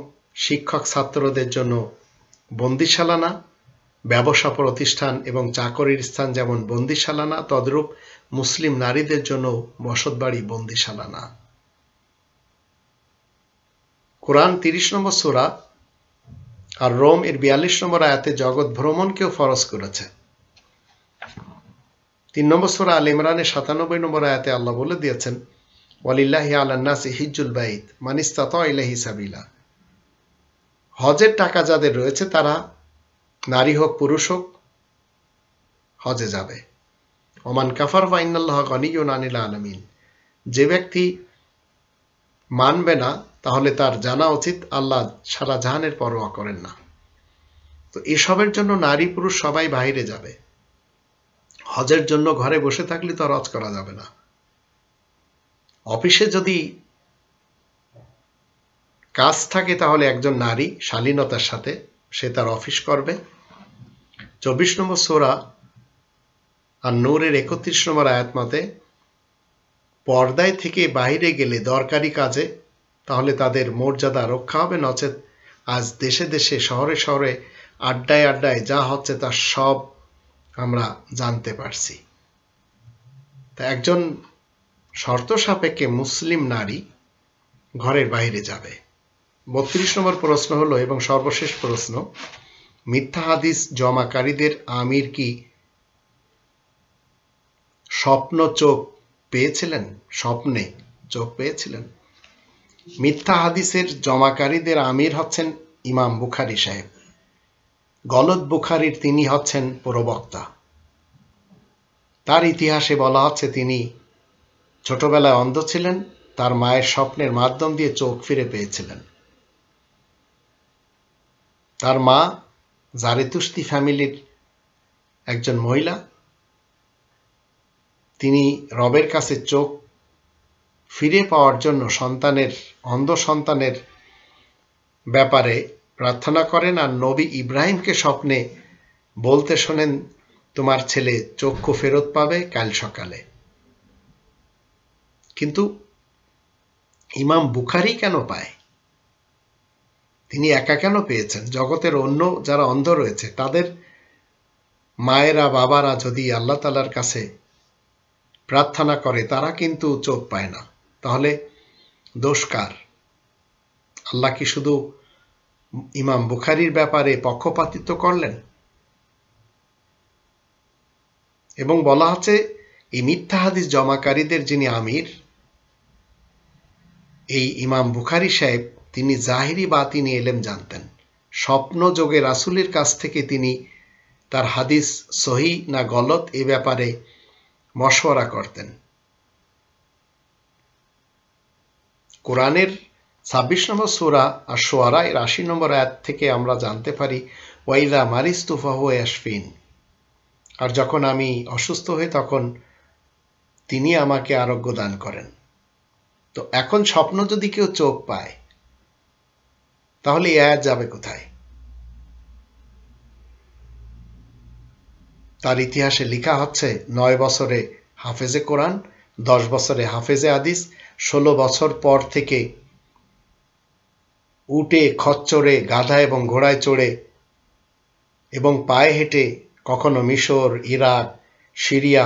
শিক্ষক ছাত্রদের জন্য বন্দিশালা না, ব্যবসা প্রতিষ্ঠান এবং চাকরির স্থান যেমন বন্দিশালা না, তদ্রূপ মুসলিম নারীদের জন্য বসতবাড়ি বন্দিশালা না। কোরআন 30 নম্বর সূরা আর রোম এর 42 নম্বর আয়াতে জগৎ ভ্রমণকেও ফরজ করেছে। 3 নম্বর সূরা আল ইমরানের 97 নম্বর আয়াতে আল্লাহ বলে দিয়েছেন ওয়ালিল্লাহি আলান নাসি হিজ্জুল বাইত মান ইসতাতা ইলাইহি সাবিলা। হজের টাকা যাদের রয়েছে তারা নারী হোক পুরুষ হোক হজে যাবে। ওমান কাফার ফা ইন্নাল্লাহা গনিয়্যুন আনিল আলামিন। যে ব্যক্তি মানবে না তাহলে তার জানা উচিত আল্লাহ সারা জাহানের পরোয়া করেন না। তো এসবের জন্য নারী পুরুষ সবাই বাইরে যাবে। হজের জন্য ঘরে বসে থাকলে তো আর হজ করা যাবে না। অফিসে যদি কাজ থাকে তাহলে একজন নারী শালীনতার সাথে সে তার অফিস করবে। 24 নম্বর সূরা আর নূরের 31 নম্বর আয়াত মতে পর্দায় থেকে বাইরে গেলে দরকারি কাজে তাহলে তাদের মর্যাদা রক্ষা হবে, নচেত আজ দেশে দেশে শহরে শহরে আড্ডায় আড্ডায় যা হচ্ছে তা সব আমরা জানতে পারছি। তা একজন শর্ত সাপেক্ষে মুসলিম নারী ঘরের বাইরে যাবে। 32 নম্বর প্রশ্ন হলো এবং সর্বশেষ প্রশ্ন, মিথ্যা হাদিস জমাকারীদের আমির কি স্বপ্ন চোখ পেয়েছিলেন? স্বপ্নে চোখ পেয়েছিলেন? মিথ্যা হাদিসের জমাকারীদের আমির হচ্ছেন ইমাম বুখারী সাহেব। গলত বুখারীর তিনি হচ্ছেন প্রবক্তা। তার ইতিহাসে বলা হচ্ছে তিনি ছোটবেলায় অন্ধ ছিলেন, তার মায়ের স্বপ্নের মাধ্যম দিয়ে চোখ ফিরে পেয়েছিলেন। তার মা জারেতুস্তি ফ্যামিলির একজন মহিলা, তিনি রবের কাছে চোখ ফিরে পাওয়ার জন্য অন্ধ সন্তানের ব্যাপারে প্রার্থনা করেন আর নবী ইব্রাহিমকে স্বপ্নে বলতে শোনেন, তোমার ছেলে চক্ষু ফেরত পাবে কাল সকালে। কিন্তু ইমাম বুখারী কেন পায়? তিনি একা কেন পেয়েছেন? জগতের অন্য যারা অন্ধ রয়েছে তাদের মায়েরা বাবারা যদি আল্লাহ তাআলার কাছে প্রার্থনা করে তারা কিন্তু চোখ পায় না, তাহলে দোষ কার? আল্লাহ কি শুধু ইমাম বুখারীর ব্যাপারে পক্ষপাতিত্ব করলেন? এবং বলা হচ্ছে এই মিথ্যা হাদিস জমাকারীদের যিনি আমির, এই ইমাম বুখারী সাহেব, তিনি জাহিরি বাতিনি ইলম জানতেন। স্বপ্ন যোগে রাসূলের কাছ থেকে তিনি তার হাদিস সহি না গলত এ ব্যাপারে মশওয়ারা করতেন। কোরআনের 26 নম্বর সূরা আশ-শুআরা এর 80 নম্বর আয়াত থেকে আমরা জানতে পারি, ওয়াইদা মারিস্তু ফাহুয়া ইয়াশফিন, আর যখন আমি অসুস্থ হই তখন তিনি আমাকে আরোগ্য দান করেন। তো এখন স্বপ্ন যদি কেউ চোখ পায় তাহলে এই আয়াত যাবে কোথায়? তার ইতিহাসে লেখা হচ্ছে 9 বছরে হাফেজে কোরআন, 10 বছরে হাফেজে হাদিস, 16 বছর পর থেকে উটে, খচ্চরে, গাধা এবং ঘোড়ায় চড়ে এবং পায়ে হেঁটে কখনো মিশর, ইরাক, সিরিয়া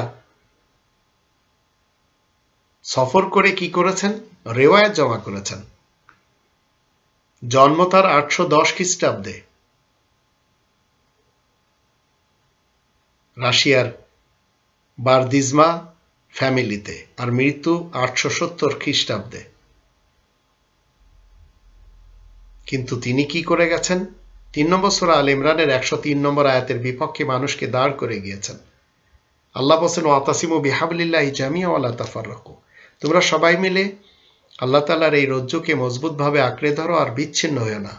সফর করে কি করেছেন? রেওয়ায়াত জমা করেছেন। জন্ম তার 810 খ্রিস্টাব্দে রাশিয়ার বারদিজমা ফ্যামিলিতে, আর মৃত্যু 870 খ্রিস্টাব্দে। কিন্তু তিনি কি করে গেছেন? 3 নম্বর সূরা আল ইমরানের 103 নম্বর আয়াতের বিপক্ষে মানুষকে দাঁড় করে গিয়েছেন। আল্লাহ বলেন, ওয়াতাসিমু বিহাবলিল্লাহি জামিআ ওয়া লা তাফাররাকু, তোমরা সবাই মিলে আল্লাহ তাআলার এই রজ্জুকে মজবুতভাবে আঁকড়ে ধরো আর বিচ্ছিন্ন হয়ো না।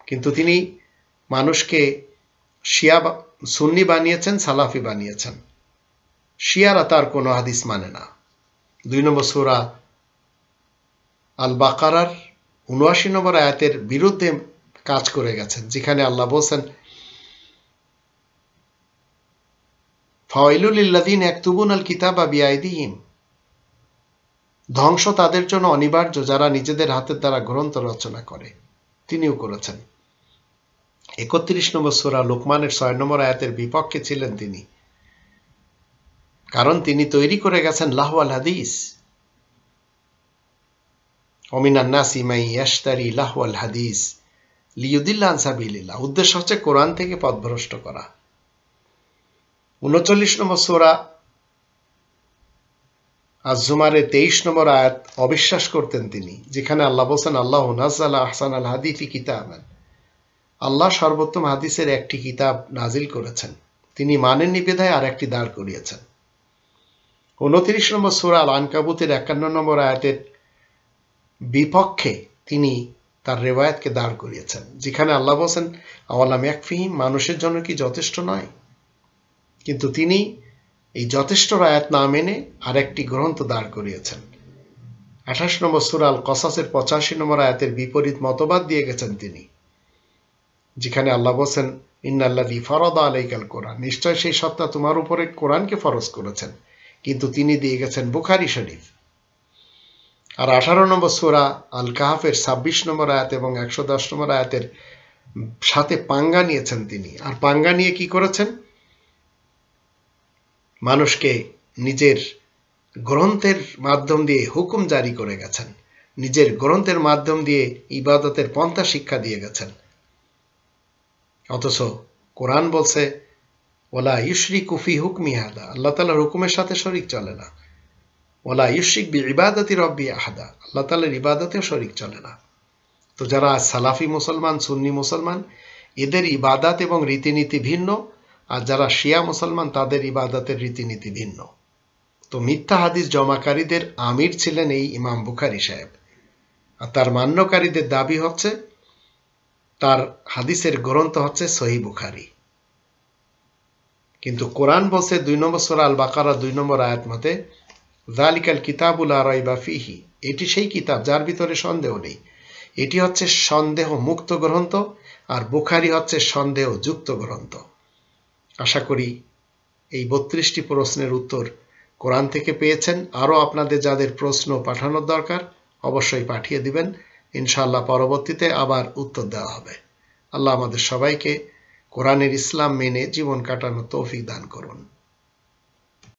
কিন্তু তিনি মানুষকে সুন্নি বানিয়েছেন, সালাফি বানিয়েছেন। শিয়ারা তার কোনো হাদিস মানে না। 2 নম্বর সূরা আল বাকারার 79 নম্বর আয়াতের বিরুদ্ধে কাজ করে গেছেন, যেখানে আল্লাহ বলেন, ফাওয়াইলুল লিল্লাযিনা ইয়াকতুবুনাল কিতাবা বিআইদিহিম, ধ্বংস তাদের জন্য অনিবার্য যারা নিজেদের হাতের দ্বারা গ্রন্থ রচনা করে। তিনিও করেছেন। 31 নম্বর সূরা লোকমানের 6 নম্বর আয়াতের বিপক্ষে ছিলেন তিনি, কারণ তিনি তৈরি করে গেছেন লাহওয়াল হাদিস। ওমিনান নাসি মান ইয়াশতারি লাহওয়াল হাদিস লিয়ুদিল্লা আন সাবিলিল্লাহ, উদ্দেশ্য হচ্ছে কোরআন থেকে পথভ্রষ্ট করা। 39 নম্বর সূরা আজ-জুমারের 23 নম্বর আয়াত অবিশ্বাস করতেন তিনি, যেখানে আল্লাহ বলেন, আল্লাহু নাযালা আহসানাল হাদিসি কিতাবান, আল্লাহ সর্বোত্তম হাদিসের একটি কিতাব নাজিল করেছেন, তিনি মানেননি বিধায় আর একটি দাঁড় করিয়েছেন। 29 নম্বর সূরা আল আনকাবুতের 51 নম্বর আয়াতের বিপক্ষে তিনি তার রিওয়ায়াতকে দাঁড় করিয়েছেন, যেখানে আল্লাহ বলেন, আওয়ালাম ইয়াকফিহিম, মানুষের জন্য কি যথেষ্ট নয়? কিন্তু তিনি এই যথেষ্ট আয়াত না মেনে আরেকটি গ্রন্থ দাঁড় করিয়েছেন। 28 নম্বর সূরা আল কসাসের 85 নম্বর আয়াতের বিপরীত মতবাদ দিয়ে গেছেন তিনি, যেখানে আল্লাহ বলেন ইন্নাল্লাযী ফারাদা আলাইকাল কোরআন, নিশ্চয় সেই সত্তা তোমার উপরে কোরআনকে ফরজ করেছেন, কিন্তু তিনি দিয়ে গেছেন বুখারী শরীফ। আর 18 নম্বর সূরা আল কাহফের 26 নম্বর আয়াত এবং 110 নম্বর আয়াতের সাথে পাঙ্গা নিয়েছেন তিনি। আর পাঙ্গা নিয়ে কি করেছেন? মানুষকে নিজের গ্রন্থের মাধ্যম দিয়ে হুকুম জারি করে গেছেন, নিজের গ্রন্থের মাধ্যম দিয়ে ইবাদতের পন্থা শিক্ষা দিয়ে গেছেন। অথচ কোরআন বলছে ওয়ালা ইউশরিকু ফি হুকমি আহাদা, আল্লাহ তাআলার হুকুমের সাথে শরীক চলে না। ওয়ালা ইউশরিক বিইবাদাতি রাব্বি আহাদা, আল্লাহ তাআলার ইবাদতেও শরীক চলে না। তো যারা সালাফি মুসলমান, সুন্নি মুসলমান, এদের ইবাদত এবং রীতিনীতি ভিন্ন, আর যারা শিয়া মুসলমান তাদের ইবাদতের রীতিনীতি ভিন্ন। তো মিথ্যা হাদিস জমাকারীদের আমির ছিলেন এই ইমাম বুখারী সাহেব, আর তার মান্যকারীদের দাবি হচ্ছে তার হাদিসের গ্রন্থ হচ্ছে সহিহ বুখারী। কিন্তু কোরআন বলছে 2 নম্বর সূরা আল বাকারা 2 নম্বর আয়াত মতে যালিকাল কিতাবু লা রাইবা ফিহি, এটি সেই কিতাব যার ভিতরে সন্দেহ নেই। এটি হচ্ছে সন্দেহ মুক্ত গ্রন্থ, আর বুখারী হচ্ছে সন্দেহ যুক্ত গ্রন্থ। আশা করি এই 32টি প্রশ্নের উত্তর কোরআন থেকে পেয়েছেন। আরও আপনাদের যাদের প্রশ্ন পাঠানোর দরকার অবশ্যই পাঠিয়ে দিবেন, ইনশাআল্লাহ পরবর্তীতে আবার উত্তর দেওয়া হবে। আল্লাহ আমাদের সবাইকে কোরআনের ইসলাম মেনে জীবন কাটানোর তৌফিক দান করুন।